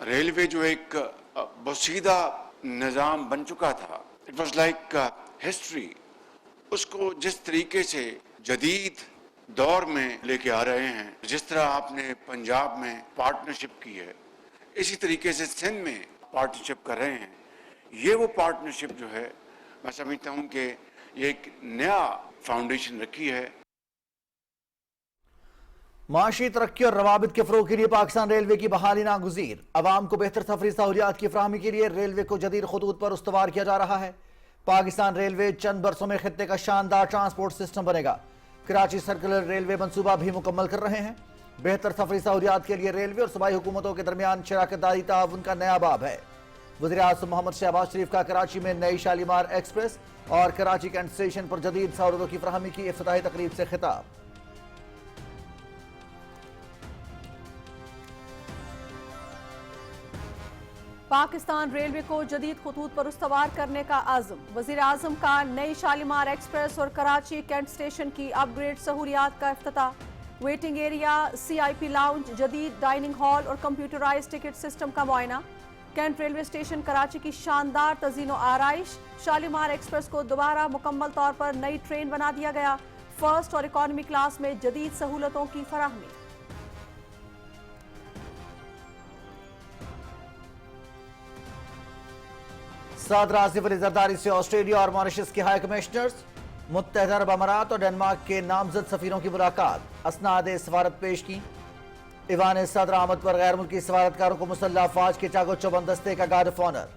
Railway जो एक बसीदा निज़ाम बन चुका था, इट वॉज लाइक हिस्ट्री, उसको जिस तरीके से जदीद दौर में लेके आ रहे हैं, जिस तरह आपने पंजाब में पार्टनरशिप की है, इसी तरीके से सिंध में पार्टनरशिप कर रहे हैं। ये वो पार्टनरशिप जो है, मैं समझता हूँ कि ये एक नया फाउंडेशन रखी है। माशी तरक्की और रवाबित के फरोग के लिए पाकिस्तान रेलवे की बहाली नागुज़ीर। अवाम को बेहतर सफरी सहूलियात की फराहमी के लिए रेलवे को जदीद खतूत पर उस्तवार किया जा रहा है। पाकिस्तान रेलवे चंद बरसों में खित्ते का शानदार ट्रांसपोर्ट सिस्टम बनेगा। कराची सर्कुलर रेलवे मंसूबा भी मुकम्मल कर रहे हैं। बेहतर सफरी सहूलियात के लिए रेलवे और सूबाई हुकूमतों के दरमियान शराकतदारी ताउन का नया बाब है। वज़ीर आज़म मोहम्मद शहबाज शरीफ का कराची में नई शालीमार एक्सप्रेस और कराची कैंट स्टेशन पर जदीद सहूलतों की फराहमी की इफ्तिताही तकरीब से खिताब। पाकिस्तान रेलवे को जदीद खतूत पर उस्तवार करने का आज़म। वज़ीर आज़म का नई शालीमार एक्सप्रेस और कराची कैंट स्टेशन की अपग्रेड सहूलियात का इफ्तिताह। वेटिंग एरिया, CIP लाउंज, जदीद डाइनिंग हॉल और कंप्यूटराइज टिकट सिस्टम का मुआयना। कैंट रेलवे स्टेशन कराची की शानदार तज़ीनो आराइश। शालीमार एक्सप्रेस को दोबारा मुकम्मल तौर पर नई ट्रेन बना दिया गया। फर्स्ट और इकॉनमी क्लास में जदीद सहूलतों की फराहमी। सदर आसिफ अली जरदारी से ऑस्ट्रेलिया और मॉरिशस के हाई कमिश्नर्स, मुत्तहदा अरब अमारात और डेनमार्क के नामजद सफीरों की मुलाकात। असनाद सफारत पेश की। ईवान सदर आमद पर गैर मुल्की सफारतकारों को मुसल्लह अफवाज के चाको चौबंद दस्ते का गार्ड ऑफ ऑनर।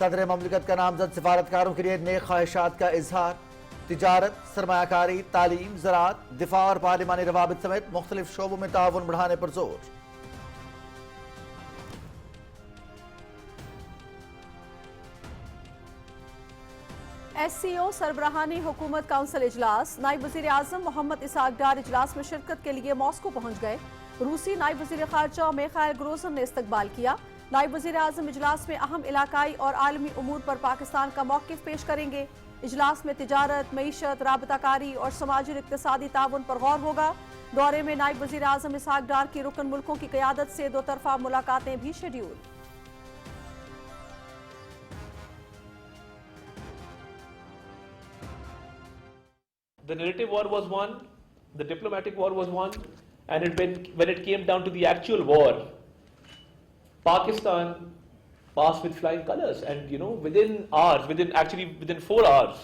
सदर ममलिकत का नामजद सफारतकारों के लिए नेक ख्वाहिशात का इजहार। तिजारत, सरमायाकारी, तालीम, ज़राअत, दिफा और पार्लिमानी रवाबित समेत मुख्तलिफ शोबों में ताउन बढ़ाने पर जोर। SCO सरबराहानी हुकूमत काउंसिल इजलास। नायब वज़ीर आज़म मोहम्मद इसहाक डार इजलास में शिरकत के लिए मॉस्को पहुंच गए। रूसी नायब वज़ीर ख़ारजा मिखाइल ग्रोज़न ने इस्तकबाल किया। नायब वज़ीर आज़म इजलास में अहम इलाकाई और आलमी उमूर पर पाकिस्तान का मौक़िफ़ पेश करेंगे। इजलास में तिजारत, मईशत, राबताकारी और समाजी और इक़्तिसादी ताउन पर गौर होगा। दौरे में नायब वज़ीर आज़म इसहाक डार की रुकन मुल्कों की क़यादत से दो तरफ़ा मुलाकातें भी schedule. The narrative war was won, the diplomatic war was won, and when it came down to the actual war, Pakistan passed with flying colors. And within hours, within 4 hours,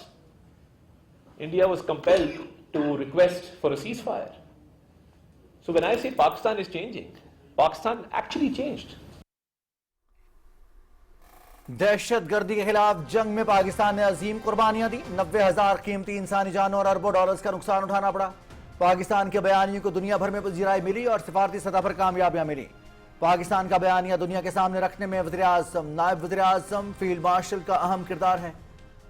India was compelled to request for a ceasefire. So when I say Pakistan is changing, Pakistan actually changed. दहशत गर्दी के खिलाफ जंग में पाकिस्तान ने अजीम कुर्बानियां दी। 90,000 कीमती इंसानी जानों और अरबों डॉलर्स का नुकसान उठाना पड़ा। पाकिस्तान के बयानियों को दुनिया भर में पजीराई मिली और सिफारती सतह पर कामयाबियां मिली। पाकिस्तान का बयानिया दुनिया के सामने रखने में वज़ीर आज़म, नायब वज़ीर आज़म, फील्ड मार्शल का अहम किरदार है।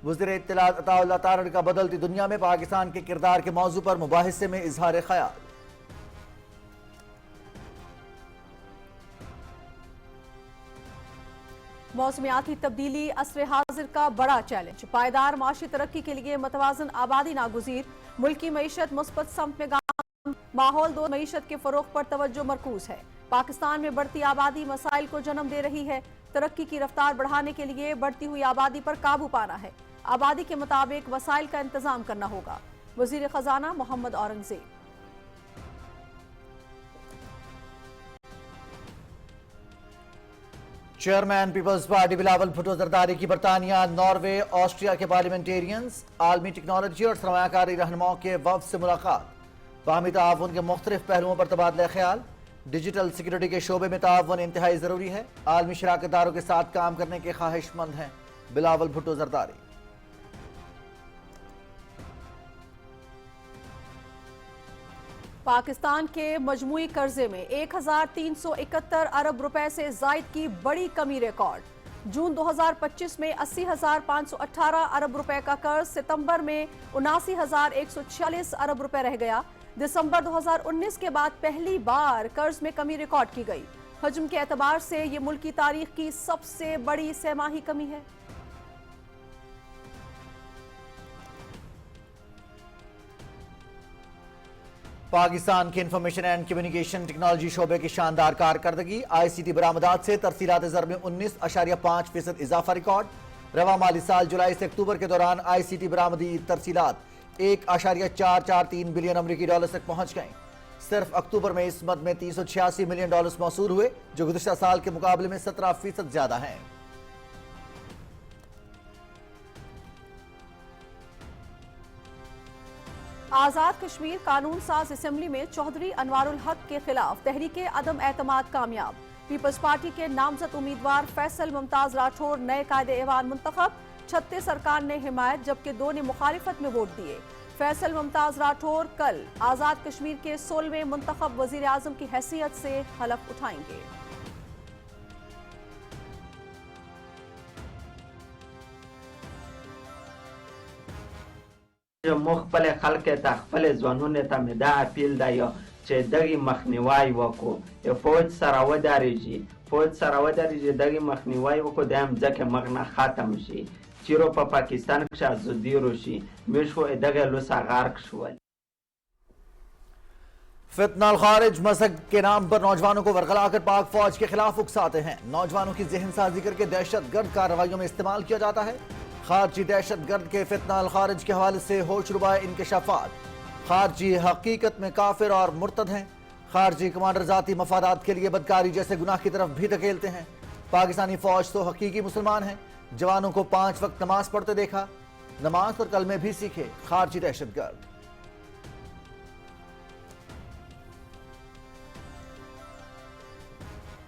वज़ीर इत्तलात अताउल्लाह तारड़ का बदलती दुनिया में पाकिस्तान के किरदार के मौजू पर मुबाहिसे में इजहार ख्याल। मौसमियाती तब्दीली असर हाजिर का बड़ा चैलेंज। पायदार माशी तरक्की के लिए मतवाजन आबादी नागुज़ीर। मुल्की मईशत मुस्बत समत में गाम। माहौल दो मईशत के फरोग पर तवज्जो मरकूज है। पाकिस्तान में बढ़ती आबादी मसाइल को जन्म दे रही है। तरक्की की रफ्तार बढ़ाने के लिए बढ़ती हुई आबादी पर काबू पाना है। आबादी के मुताबिक वसाइल का इंतजाम करना होगा। वज़ीर खजाना मोहम्मद औरंगजेब। चेयरमैन पीपल्स पार्टी बिलावल भुट्टो जरदारी की बरतानिया, नॉर्वे, ऑस्ट्रिया के पार्लियामेंटेरियंस, आलमी टेक्नोलॉजी और सरमायाकारी रहनुमाओं के वफ़द से मुलाकात। बाहमी ताउन के मुख्तलिफ पहलुओं पर तबादला ख्याल। डिजिटल सिक्योरिटी के शोबे में ताउन इंतहाई ज़रूरी है। आलमी शराकतदारों के साथ काम करने के ख्वाहिशमंद हैं बिलावल भुट्टो जरदारी। पाकिस्तान के मजमूई कर्जे में 1,371 अरब रुपए से जायद की बड़ी कमी रिकॉर्ड। जून 2025 में 80,518 अरब रुपए का कर्ज सितंबर में 79,146 अरब रुपए रह गया। दिसंबर 2019 के बाद पहली बार कर्ज में कमी रिकॉर्ड की गई। हजम के एतबार से ये मुल्क की तारीख की सबसे बड़ी सहमाही कमी है। پاکستان کے انفارمیشن اینڈ کمیونیکیشن ٹیکنالوجی شعبے کی شاندار کارکردگی، آئی سی ٹی برآمدات سے ترسیلات زر میں 19.5% اضافہ ریکارڈ۔ رواں مالی سال جولائی سے اکتوبر کے دوران آئی سی ٹی برآمدی ترسیلات 1.443 بلین امریکی ڈالر تک پہنچ گئیں۔ صرف اکتوبر میں اس مد میں 386 ملین ڈالرز موصول ہوئے، جو گزشتہ سال کے مقابلے میں 17% زیادہ ہیں۔ آزاد کشمیر قانون ساز اسمبلی میں چودھری انوار الحق کے خلاف تحریک عدم اعتماد کامیاب۔ پیپلز پارٹی کے نامزد امیدوار فیصل ممتاز راٹھور نئے قائد ایوان منتخب، 36 ارکان نے حمایت جبکہ 2 نے مخالفت میں ووٹ دیے۔ فیصل ممتاز راٹھور کل آزاد کشمیر کے 16ویں منتخب وزیر اعظم کی حیثیت سے حلف اٹھائیں گے۔ خپل خلک ته خپل ځوانونو ته مې دا اپیل دی چې دغې مخنیوی وکړو، فوج سره ودرېږي، دغې مخنیوی وکړو، دا هم ځکه مغ نه ختم شي، چیرې په پاکستان کښې ازادي روشي، موږ خو دغه لوسه غرق شول۔ فتنہ الخارج مذہب کے نام پر نوجوانوں کو ورغلا کر پاک فوج کے خلاف اکساتے ہیں۔ نوجوانوں کی ذہن سازی کر کے دہشت گرد کارروائیوں میں استعمال کیا جاتا ہے۔ خارجی دہشت گرد کے فتنہ الخارج کے حوالے سے ہوش ربا انکشافات۔ خارجی حقیقت میں کافر اور مرتد ہیں۔ خارجی کمانڈر ذاتی مفادات کے لیے بدکاری جیسے گناہ کی طرف بھی دھکیلتے ہیں۔ پاکستانی فوج تو حقیقی مسلمان ہیں، جوانوں کو 5 وقت نماز پڑھتے دیکھا، نماز اور کلمے بھی سیکھے خارجی دہشت گرد۔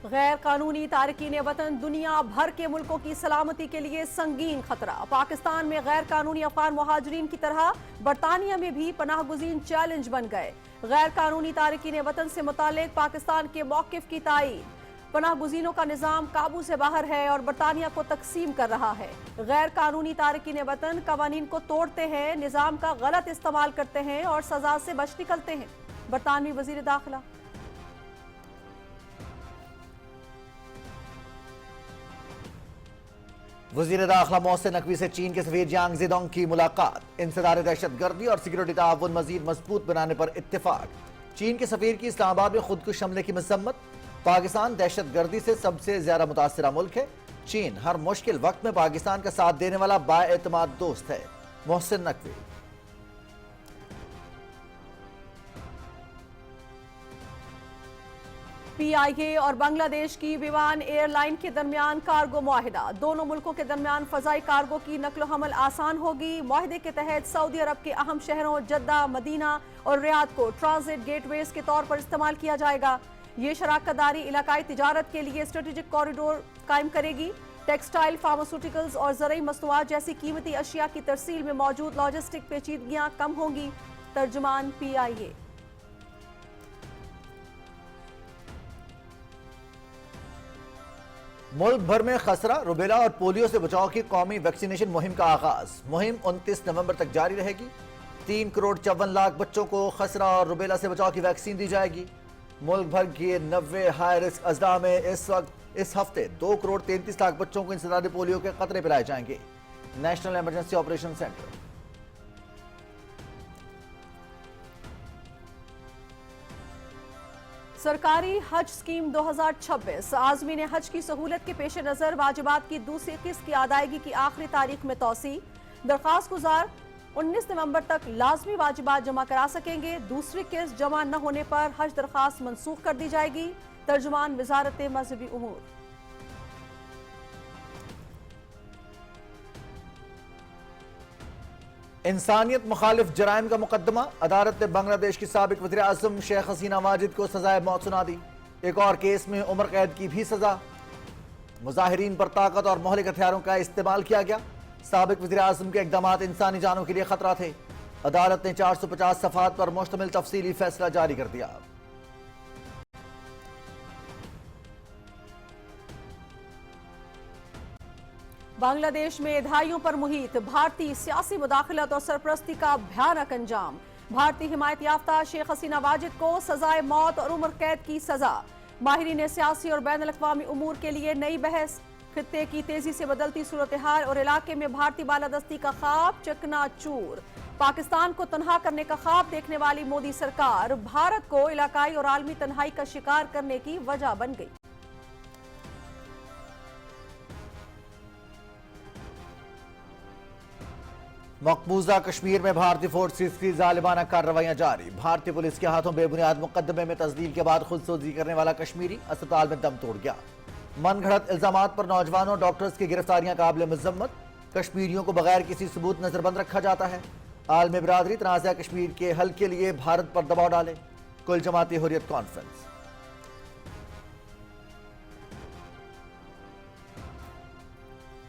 غیر قانونی تارکین وطن دنیا بھر کے ملکوں کی سلامتی کے لیے سنگین خطرہ۔ پاکستان میں غیر قانونی افغان مہاجرین کی طرح برطانیہ میں بھی پناہ گزین چیلنج بن گئے۔ غیر قانونی تارکین وطن سے متعلق پاکستان کے موقف کی تائید۔ پناہ گزینوں کا نظام قابو سے باہر ہے اور برطانیہ کو تقسیم کر رہا ہے۔ غیر قانونی تارکین وطن قوانین کو توڑتے ہیں، نظام کا غلط استعمال کرتے ہیں اور سزا سے بچ نکلتے ہیں۔ برطانوی وزیر داخلہ وزیر داخلہ محسن نقوی سے چین کے سفیر جانگ زیڈونگ کی ملاقات۔ انسداد دہشت گردی اور سیکورٹی تعاون مزید مضبوط بنانے پر اتفاق۔ چین کے سفیر کی اسلام آباد میں خودکش حملے کی مذمت۔ پاکستان دہشت گردی سے سب سے زیادہ متاثرہ ملک ہے۔ چین ہر مشکل وقت میں پاکستان کا ساتھ دینے والا بااعتماد دوست ہے، محسن نقوی۔ پی آئی اے اور بنگلہ دیش کی ویوان ایئر لائن کے درمیان کارگو معاہدہ۔ دونوں ملکوں کے درمیان فضائی کارگو کی نقل و حمل آسان ہوگی۔ معاہدے کے تحت سعودی عرب کے اہم شہروں جدہ، مدینہ اور ریاض کو ٹرانزٹ گیٹ ویز کے طور پر استعمال کیا جائے گا۔ یہ شراکت داری علاقائی تجارت کے لیے اسٹریٹجک کوریڈور قائم کرے گی۔ ٹیکسٹائل، فارماسیوٹیکلز اور زرعی مصنوعات جیسی قیمتی اشیاء کی ترسیل میں موجود لاجسٹک پیچیدگیاں کم ہوں گی۔ ترجمان پی آئی اے۔ ملک بھر میں خسرہ، روبیلا اور پولیو سے بچاؤ کی قومی ویکسینیشن مہم کا آغاز۔ مہم 29 نومبر تک جاری رہے گی۔ 3 کروڑ 54 لاکھ بچوں کو خسرہ اور روبیلا سے بچاؤ کی ویکسین دی جائے گی۔ ملک بھر کے 90 ہائی رسک اضلاع میں اس ہفتے 2 کروڑ 33 لاکھ بچوں کو انسداد پولیو کے قطرے پلائے جائیں گے۔ National emergency operation centre. سرکاری حج سکیم 2026 عازمین حج کی سہولت کے پیش نظر واجبات کی دوسری قسط کی ادائیگی کی آخری تاریخ میں توسیع۔ درخواست گزار 19 نومبر تک لازمی واجبات جمع کرا سکیں گے۔ دوسری قسط جمع نہ ہونے پر حج درخواست منسوخ کر دی جائے گی۔ ترجمان وزارت مذہبی امور۔ انسانیت مخالف جرائم کا مقدمہ۔ عدالت نے بنگلہ دیش کی سابق وزیر اعظم شیخ حسینہ واجد کو سزائے موت سنا دی۔ ایک اور کیس میں عمر قید کی بھی سزا۔ مظاہرین پر طاقت اور مہلک ہتھیاروں کا استعمال کیا گیا۔ سابق وزیر اعظم کے اقدامات انسانی جانوں کے لیے خطرہ تھے۔ عدالت نے 450 صفحات پر مشتمل تفصیلی فیصلہ جاری کر دیا۔ بنگلہ دیش میں دہائیوں پر محیط بھارتی سیاسی مداخلت اور سرپرستی کا بھیانک انجام۔ بھارتی حمایت یافتہ شیخ حسینہ واجد کو سزائے موت اور عمر قید کی سزا۔ ماہرین سیاسی اور بین الاقوامی امور کے لیے نئی بحث۔ खित्ते की तेजी से बदलती सूरत हाल और इलाके में भारतीय बालादस्ती का ख्वाब चकनाचूर। पाकिस्तान को तनहा करने का ख्वाब देखने वाली मोदी सरकार भारत को इलाकाई और आलमी तन्हाई का शिकार करने की वजह बन गई। मकबूजा कश्मीर में भारतीय फोर्सेस की जालिमाना कार्रवाइयां जारी। भारतीय पुलिस के हाथों बेबुनियाद मुकदमे में तस्दील के बाद खुदसोजी करने वाला कश्मीरी अस्पताल में दम तोड़ गया। मनगढ़ंत इल्जामात पर नौजवानों डॉक्टर्स की गिरफ्तारियां काबिल मजम्मत। कश्मीरियों को बगैर किसी सबूत नजरबंद रखा जाता है। आलमी बिरादरी तनाज़ा कश्मीर के हल के लिए भारत पर दबाव डाले। कुल जमाती हुर्रियत कॉन्फ्रेंस।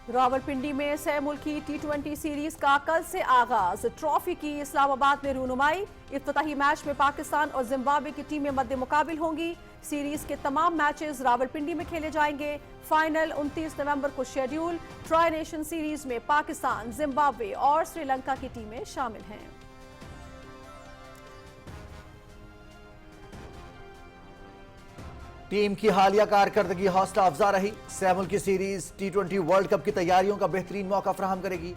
रावलपिंडी में सह मुल्की T20 सीरीज का कल से आगाज। ट्रॉफी की इस्लामाबाद में रूनुमाई। इफ्तिताही मैच में पाकिस्तान और जिम्बाब्वे की टीमें मद्दे मुकाबिल होंगी। सीरीज के तमाम मैचेस रावलपिंडी में खेले जाएंगे। फाइनल 29 नवंबर को शेड्यूल। ट्राई नेशन सीरीज में पाकिस्तान, जिम्बाब्वे और श्रीलंका की टीमें शामिल हैं। टीम की हालिया कारकर्दगी हौसला अफजा रही। सह मुल्की सीरीज T20 वर्ल्ड कप की तैयारियों का बेहतरीन मौका फराहम करेगी।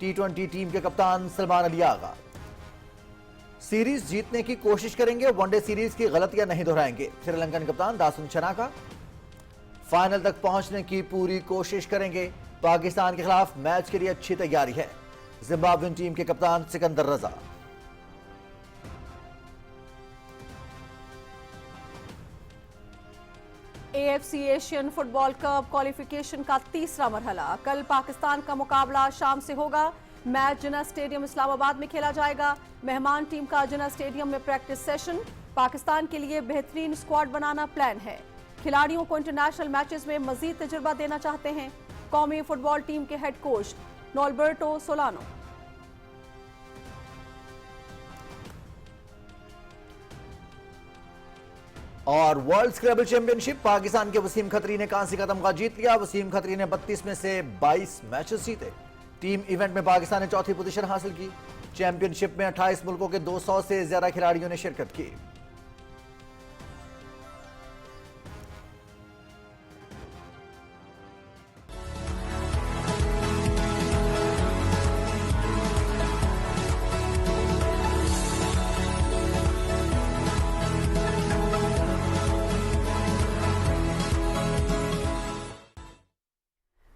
T20 टीम के कप्तान सलमान अली आगा सीरीज जीतने की कोशिश करेंगे। वनडे सीरीज की गलतियां नहीं दोहराएंगे। श्रीलंकन कप्तान दासुन चनाका फाइनल तक पहुंचने की पूरी कोशिश करेंगे। पाकिस्तान के खिलाफ मैच के लिए अच्छी तैयारी है। जिम्बाब्वेन टीम के कप्तान सिकंदर रजा। AFC Asian football cup qualification का तीसरा मरहला। कल पाकिस्तान का मुकाबला शाम से होगा। मैच जिन्ना स्टेडियम इस्लामाबाद में खेला जाएगा। मेहमान टीम का जिन्ना स्टेडियम में प्रैक्टिस सेशन। पाकिस्तान के लिए बेहतरीन स्क्वाड बनाना प्लान है। खिलाड़ियों को इंटरनेशनल मैचेस में मजीद तजुर्बा देना चाहते हैं कौमी फुटबॉल टीम के हेड कोच नॉल्बर्टो सोलानो। और वर्ल्ड स्क्रैबल चैंपियनशिप पाकिस्तान के वसीम खत्री ने कांसी का तमगा जीत लिया। वसीम खत्री ने 32 में से 22 मैचेस जीते। टीम इवेंट में पाकिस्तान ने चौथी पोजीशन हासिल की। चैंपियनशिप में 28 मुल्कों के 200 से ज्यादा खिलाड़ियों ने शिरकत की।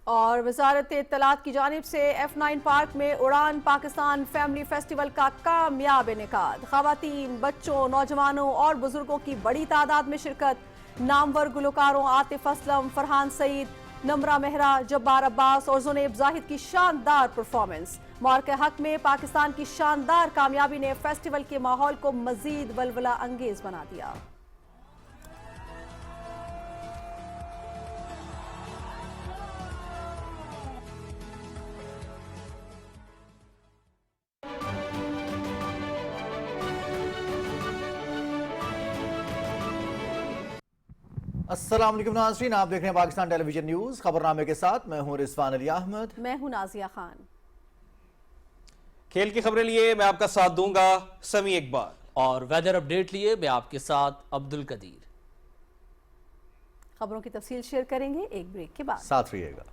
और वजारत इत्तलात की जानिब से F9 पार्क में उड़ान पाकिस्तान फैमिली फेस्टिवल का कामयाब इनेकाद। खवातीन, बच्चों, नौजवानों और बुजुर्गों की बड़ी तादाद में शिरकत। नामवर गुलकारों आतिफ असलम, फरहान सईद, नम्रा मेहरा, जब्बार अब्बास और जुनैब जाहिद की शानदार परफॉर्मेंस। मार्के हक में पाकिस्तान की शानदार कामयाबी ने फेस्टिवल के माहौल को मजीद वलवला अंगेज बना दिया। अस्सलाम वालेकुम नाज़रीन, आप देख रहे हैं पाकिस्तान टेलीविजन न्यूज। खबरनामे के साथ मैं हूं रिजवान अली अहमद। मैं हूं नाजिया खान। खेल की खबरें लिए मैं आपका साथ दूंगा समी इकबाल, और वेदर अपडेट लिए मैं आपके साथ अब्दुल कदीर। खबरों की तफसील शेयर करेंगे एक ब्रेक के बाद। साथ रहिएगा।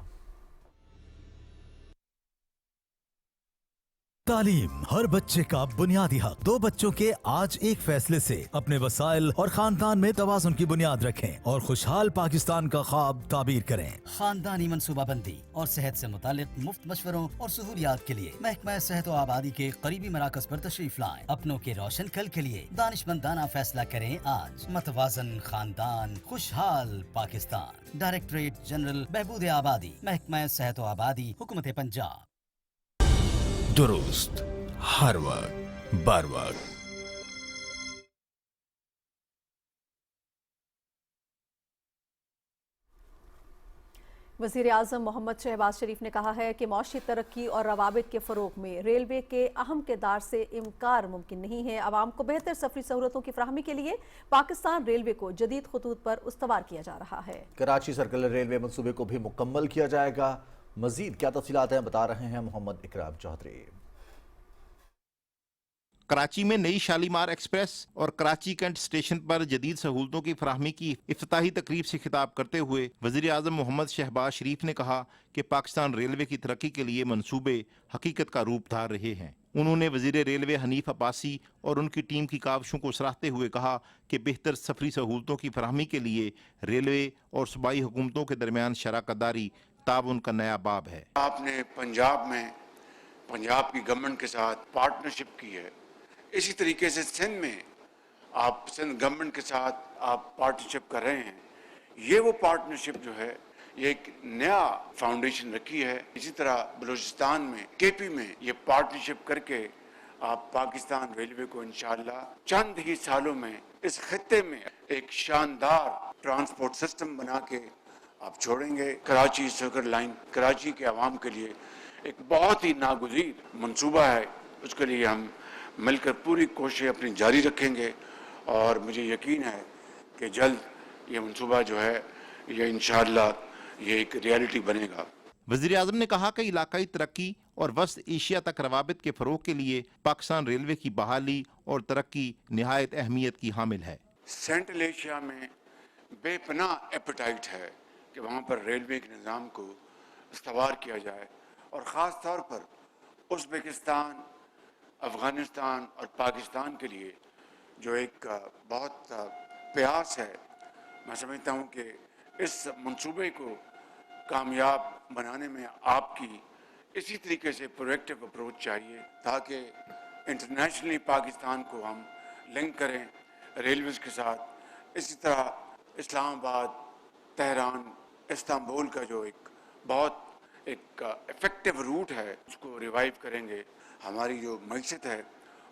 तालीम हर बच्चे का बुनियादी हक। 2 बच्चों के आज एक फैसले से अपने वसाइल और खानदान में तवाज़ुन की बुनियाद रखें और खुशहाल पाकिस्तान का ख्वाब ताबीर करें। खानदानी मनसूबाबंदी और सेहत से मुतालिक मुफ्त मशवरों और सहूलियात के लिए महकमा सेहत और आबादी के करीबी मराकज पर तशरीफ लाएं। अपनों के रोशन कल के लिए दानिशमंदाना फैसला करें आज। मतवाजन खानदान, खुशहाल पाकिस्तान। डायरेक्टरेट जनरल बहबूद आबादी, महकमा सेहत और आबादी, हुकूमत पंजाब। दुरुस्त हर वक्त बर वक्त। वज़ीर आज़म मोहम्मद शहबाज शरीफ ने कहा है कि मौशी तरक्की और रवाबित के फ़रोग में रेलवे के अहम किरदार से इनकार मुमकिन नहीं है। आवाम को बेहतर सफरी सहूलतों की फराहमी के लिए पाकिस्तान रेलवे को जदीद खतूत पर उस्तवार किया जा रहा है। कराची सर्कुलर रेलवे मंसूबे को भी मुकम्मल किया जाएगा। मजीद क्या तफसीलात हैं, बता रहे हैं मोहम्मद इकराम चौधरी। कराची में नई शालीमार एक्सप्रेस और कराची कैंट स्टेशन पर जदीद सहूलतों की फराहमी की इफ्तिताही तकरीब से खिताब करते हुए वज़ीर आज़म मोहम्मद शहबाज शरीफ ने कहा कि पाकिस्तान रेलवे की तरक्की के लिए मंसूबे हकीकत का रूप धार रहे हैं। उन्होंने वज़ीर रेलवे हनीफ अब्बासी और उनकी टीम की काविशों को सराहते हुए कहा कि बेहतर सफरी सहूलतों की फराहमी के लिए रेलवे और सूबाई हुकूमतों के दरमियान शराकतदारी ताउन का नया बाब है। आपने पंजाब में पंजाब की गवर्नमेंट के साथ पार्टनरशिप की है, इसी तरीके से सिंध में आप सिंध गवर्नमेंट के साथ आप पार्टनरशिप कर रहे हैं। ये वो पार्टनरशिप जो है ये एक नया फाउंडेशन रखी है। इसी तरह बलूचिस्तान में केपी में ये पार्टनरशिप करके आप पाकिस्तान रेलवे को इंशाअल्लाह चंद ही सालों में इस खत्ते में एक शानदार ट्रांसपोर्ट सिस्टम बना के आप छोड़ेंगे। कराची सर्कल लाइन कराची के आवाम के लिए एक बहुत ही नागुज़ीर मंसूबा है। उसके लिए हम मिलकर पूरी कोशिश अपनी जारी रखेंगे और मुझे यकीन है कि जल्द ये मंसूबा जो है ये इंशाअल्लाह ये एक रियलिटी बनेगा। वज़ीर आज़म ने कहा कि इलाकाई तरक्की और वस्त एशिया तक रवाबित के फ़रोग़ के लिए पाकिस्तान रेलवे की बहाली और तरक्की निहायत अहमियत की हामिल है। सेंट्रल एशिया में बेपनाह एपेटाइट है कि वहाँ पर रेलवे के निज़ाम को इस्तेमाल किया जाए और ख़ास तौर पर उज़्बेकिस्तान, अफ़गानिस्तान और पाकिस्तान के लिए जो एक बहुत प्रयास है। मैं समझता हूँ कि इस मंसूबे को कामयाब बनाने में आपकी इसी तरीके से प्रोएक्टिव अप्रोच चाहिए ताकि इंटरनेशनली पाकिस्तान को हम लिंक करें रेलवेज के साथ। इसी तरह इस्लामाबाद, तेहरान, इस्तांबुल का जो एक बहुत एक इफेक्टिव रूट है उसको रिवाइव करेंगे। हमारी जो मईशत है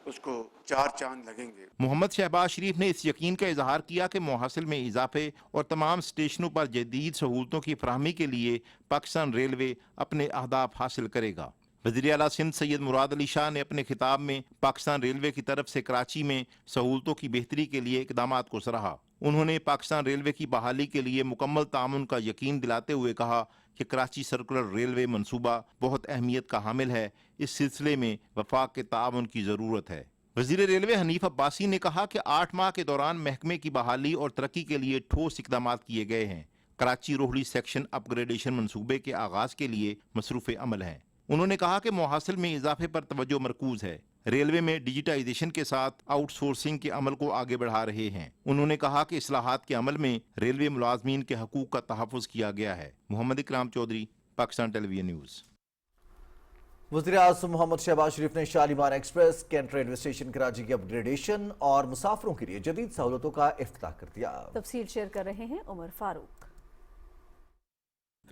उसको चार चांद लगेंगे। मोहम्मद शहबाज शरीफ ने इस यकीन का इजहार किया कि मुहासिल में इजाफे और तमाम स्टेशनों पर जदीद सहूलतों की फराहमी के लिए पाकिस्तान रेलवे अपने अहदाफ हासिल करेगा। वज़ीर आला सिंध सैयद मुराद अली शाह ने अपने खिताब में पाकिस्तान रेलवे की तरफ से कराची में सहूलतों की बेहतरी के लिए इक़दामात को सराहा। उन्होंने पाकिस्तान रेलवे की बहाली के लिए मुकम्मल तामुन का यकीन दिलाते हुए कहा कि कराची सर्कुलर रेलवे मंसूबा बहुत अहमियत का हामिल है। इस सिलसिले में वफाक के ताउन की ज़रूरत है। वज़ीर रेलवे हनीफ अब्बासी ने कहा कि 8 माह के दौरान महकमे की बहाली और तरक्की के लिए ठोस इक़दामात किए गए हैं। कराची रोहड़ी सेक्शन अपग्रेडेशन मंसूबे के आगाज़ के लिए मसरूफ़ अमल हैं। उन्होंने कहा कि मुहासिल में इजाफे पर तवज्जो मरकूज है। रेलवे में डिजिटाइजेशन के साथ आउटसोर्सिंग के अमल को आगे बढ़ा रहे हैं। उन्होंने कहा कि इस्लाहात के अमल में रेलवे मुलाजमीन के हकूक का तहफ़्फ़ुज़ किया गया है। मोहम्मद इकराम चौधरी, पाकिस्तान टेलीविजन न्यूज़। वज़ीर आज़म मोहम्मद शहबाज शरीफ ने Shalimar Express, cantt railway station Karachi की अपग्रेडेशन और मुसाफिरों के लिए जदीद सहूलतों का इफ्तिताह कर दिया। तफसील शेयर कर रहे हैं उमर फारूक।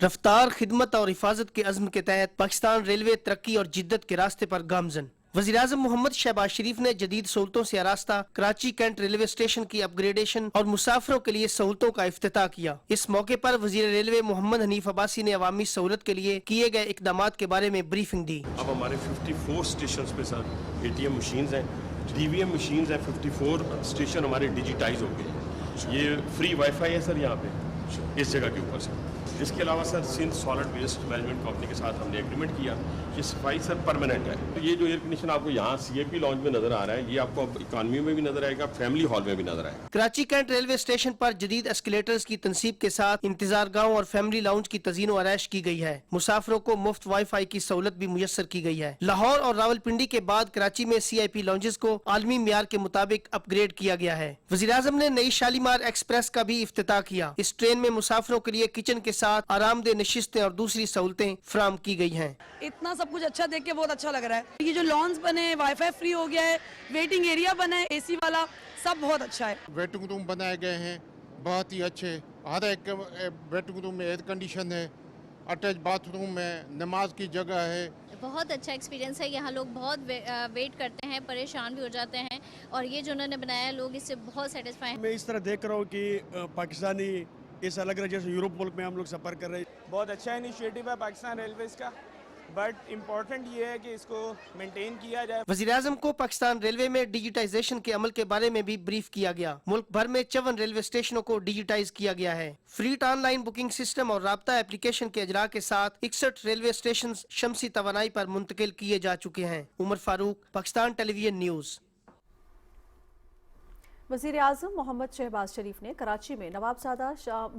रफ्तार, खिदमत और हिफाजत के अज़्म के तहत पाकिस्तान रेलवे तरक्की और जिद्दत के रास्ते पर गामजन। वज़ीर आज़म मोहम्मद शहबाज शरीफ ने जदीद सहूलतों से आरास्ता कराची कैंट रेलवे स्टेशन की अपग्रेडेशन और मुसाफिरों के लिए सहूलतों का इफ्तिताह किया। इस मौके पर वज़ीर रेलवे मोहम्मद हनीफ अब्बासी ने अवामी सहूलत के लिए किए गए इक़दामात के बारे में ब्रीफिंग दी। अब हमारे 54 स्टेशन पे सर ATM मशीन्स हैं, DVM मशीन्स हैं। 54 स्टेशन हमारे डिजिटाइज हो गए। ये फ्री वाईफाई है सर यहाँ पे इस जगह के ऊपर से। इसके अलावा sir Sindh solid waste management company के साथ हमने एग्रीमेंट किया कि सफाई सर परमानेंट है। तो ये जो एयर कंडीशन आपको यहाँ CAP लॉन्च में नजर आ रहा है, ये आपको अब इकॉनमी में भी नजर आएगा, फैमिली हॉल में भी नजर आएगा। कराची कैंट रेलवे स्टेशन पर जदीद एस्केलेटर्स की तनसीब के साथ इंतजार गाँव और फैमिली लाउंज की तज़ीन व आराइश की गई है। मुसाफिरों को मुफ्त वाईफाई की सहूलत भी मुयस्सर की गई है। लाहौर और रावलपिंडी के बाद कराची में CIP लॉन्जेस को आलमी मियार के मुताबिक अपग्रेड किया गया है। वज़ीर आज़म ने नई शालीमार एक्सप्रेस का भी इफ्तिताह किया। इस ट्रेन में मुसाफिरों के लिए किचन के साथ आरामदेह नशिस्तें और दूसरी सहूलतें फराहम की गई हैं। इतना सब कुछ अच्छा देख के बहुत अच्छा लग रहा है। ये जो लॉन्स बने, वाईफाई फ्री हो गया है, वेटिंग एरिया बना है AC वाला, सब बहुत अच्छा है। वेटिंग रूम बनाए गए हैं बहुत ही अच्छे। हर एक वेटिंग रूम में एयर कंडीशन है, अटैच बाथरूम है, नमाज की जगह है। बहुत अच्छा एक्सपीरियंस है। यहाँ लोग बहुत वेट करते हैं, परेशान भी हो जाते हैं और ये जो उन्होंने बनाया लोग इससे बहुत सेटिस्फाई हैं। मैं इस तरह देख रहा हूँ कि पाकिस्तानी ऐसा लग रहा है जैसे यूरोप मुल्क में हम लोग सफ़र कर रहे हैं। बहुत अच्छा इनिशिएटिव है पाकिस्तान रेलवेज़ का, बट इम्पोर्टेंट ये है कि इसको मेंटेन किया जाए। वज़ीर आज़म को पाकिस्तान रेलवे में डिजिटाइजेशन के अमल के बारे में भी ब्रीफ किया गया। मुल्क भर में 54 रेलवे स्टेशनों को डिजिटाइज किया गया है। फ्रीट ऑनलाइन बुकिंग सिस्टम और राब्ता एप्लीकेशन के अजरा के साथ 61 रेलवे स्टेशन शमसी तवानाई पर मुंतकिल किए जा चुके हैं। Umar Farooq, Pakistan television news. वज़ीर आज़म मोहम्मद शहबाज शरीफ ने कराची में नवाबजादा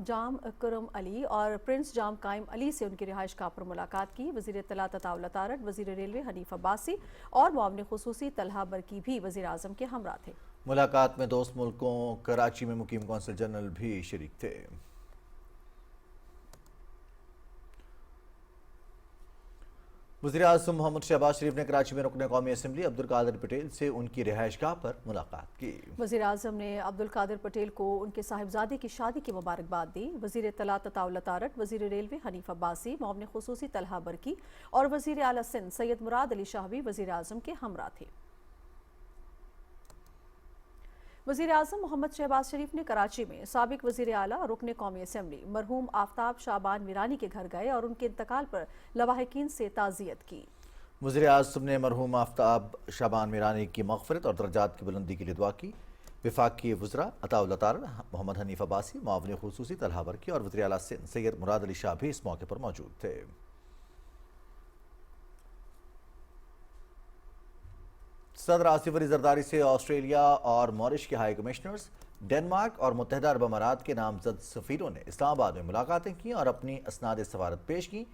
जाम करम अली और प्रिंस जाम कायम अली से उनकी रिहाइश गाह पर मुलाकात की। वज़ीर इत्तलात अताउल अतारठ, वज़ीर रेलवे हनीफ अब्बासी और मुआविन खुसूसी तलहा बरकी भी वज़ीर आज़म के हमरा थे। मुलाकात में दोस्त मुल्कों कराची में मुकीम कौंसल जनरल भी शरीक थे। वज़ीर आज़म मोहम्मद शहबाज शरीफ ने कराची में रुकन कौमी असम्बली अब्दुल कादिर पटेल से उनकी रिहाइश गाह पर मुलाकात की। वज़ीर आज़म ने अब्दुल कादिर पटेल को उनके साहिबजादे की शादी की मुबारकबाद दी। वज़ीर इत्तलात अताउल अतारठ, वज़ीर रेलवे हनीफ अब्बासी, मुआविन खुसूसी तलहा बरकी और वज़ीर आला सिंध सैयद मुराद अली शाह भी वज़ीर आज़म के हमरा थे। वज़ीर आज़म मोहम्मद शहबाज शरीफ ने कराची में साबिक वज़ीर आला और रुकन कौमी असम्बली मरहूम आफ्ताब शाबान मीरानी के घर गए और उनके इंतकाल पर लवाहिकीन से ताज़ियत की। वज़ीर आज़म ने मरहूम आफ्ताब शाबान मीरानी की मग़फ़िरत और दर्जात की बुलंदी के लिए दुआ की। वफाकी वज़रा अताउल अतारठ, मोहम्मद हनीफ अब्बासी, मुआविन खुसूसी तलहा बरकी और वज़ीर आला सिंध सैयद मुराद अली शाह भी इस मौके पर मौजूद थे। सदर आसिफ अली जरदारी से ऑस्ट्रेलिया और मॉरिश के हाई कमिश्नर्स, डेनमार्क और मुत्तहिदा अरब अमारात के नामजद सफ़ीरों ने इस्लामाबाद में मुलाकातें की और अपनी असनाद सफारत पेश की।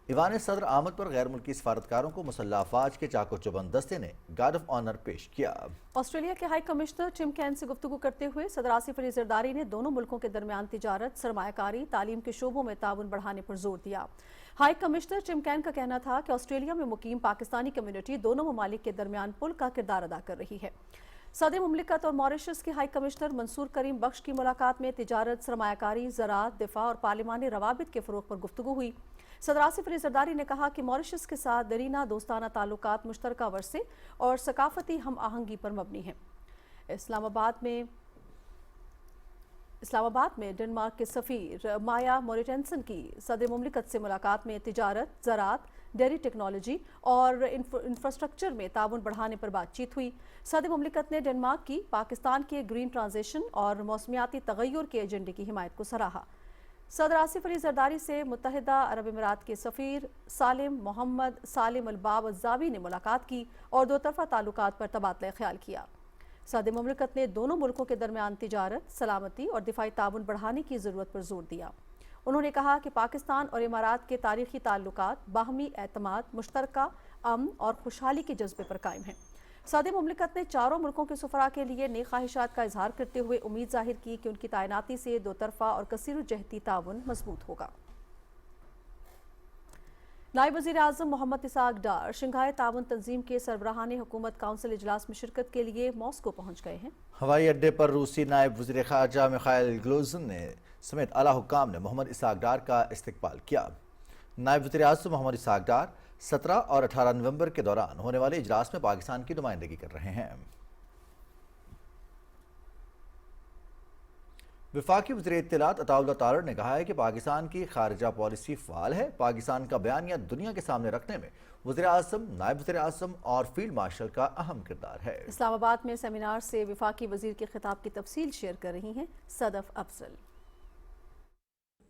ईवान सदर आमद पर गैर मुल्की सफारतकारों को मुसल्लह अफवाज के चाको चौबंद दस्ते ने गार्ड ऑफ ऑनर पेश किया। ऑस्ट्रेलिया के high commissioner Tim can say गुफ्तगू करते हुए सदर आसिफ अली जरदारी ने दोनों मुल्कों के दरमियान तिजारत, सरमायाकारी, तालीम के शोबों में ताउन बढ़ाने पर जोर दिया। हाई कमिश्नर टिम कैन का कहना था कि ऑस्ट्रेलिया में मुकीम पाकिस्तानी कम्युनिटी दोनों ममालिक के दरमियान पुल का किरदार अदा कर रही है। सदर मुमलिकत और मॉरिशस के हाई कमिश्नर मंसूर करीम बख्श की मुलाकात में तिजारत, सरमायाकारी, ज़राअत, दिफा और पार्लिमानी रवाबित के फ़रोग़ पर गुफ्तगू हुई। सदर आसिफ अली जरदारी ने कहा कि मॉरिशस के साथ दरीना दोस्ताना ताल्लुकात मुश्तरका वर्से और सकाफती हम आहंगी पर मबनी हैं। इस्लामाबाद में डेनमार्क के सफ़ीर माया मोरिटेंसन की सदर मुमलिकत से मुलाकात में तिजारत, ज़राअत, डेयरी टेक्नोलॉजी और इंफ्रास्ट्रक्चर में ताउन बढ़ाने पर बातचीत हुई। सदर मुमलिकत ने डेनमार्क की पाकिस्तान के ग्रीन ट्रांजिशन और मौसमियाती तगय्युर के एजेंडे की हिमायत को सराहा। सदर आसिफ अली जरदारी से मुत्तहिदा अरब अमीरात के सफ़ीर सालिम मोहम्मद सालिम अल-बाब अज़्ज़ावी ने मुलाकात की और दो तरफ़ा ताल्लुकात पर तबादला ख्याल किया। सदर मुमलिकत ने दोनों मुल्कों के दरमियान तिजारत, सलामती और दिफाई ताउन बढ़ाने की ज़रूरत पर जोर दिया। उन्होंने कहा कि पाकिस्तान और इमारात के तारीख़ी ताल्लुकात बाहमी एतमाद, मुश्तरका अमन और खुशहाली के जज्बे पर कायम हैं। सदर मुमलिकत ने चारों मुल्कों के सुफरा के लिए नई ख्वाहिशात का इजहार करते हुए उम्मीद जाहिर की कि उनकी तैनाती से दो तरफ़ा और कसीरुजहती ताउन मजबूत होगा। नायब वज़ीर आज़म मोहम्मद इसाक डार शंघाई ताउन तंजीम के सरबराहान हुकूमत काउंसिल इजलास में शिरकत के लिए मॉस्को पहुँच गए हैं। हवाई अड्डे पर रूसी नायब वज़ीर ख़ारजा मिखाइल ग्लोज़न ने समेत आला हुक्काम ने मोहम्मद इसाक डार का इस्तकबाल किया। नायब वज़ीर आज़म मोहम्मद इसाक डार 17 और 18 नवंबर के दौरान होने वाले इजलास में पाकिस्तान की नुमाइंदगी कर रहे हैं। वफाकी वज़ीर इत्तलात अताउल अतारठ ने कहा है कि पाकिस्तान की खारजा पॉलिसी फ़ाल है। पाकिस्तान का बयानिया दुनिया के सामने रखने में वज़ीर आज़म, नायब वज़ीर आज़म और फील्ड मार्शल का अहम किरदार है। इस्लामाबाद में सेमिनार से वफाकी वज़ीर के खिताब की तफसील शेयर कर रही हैं सदफ अफजल।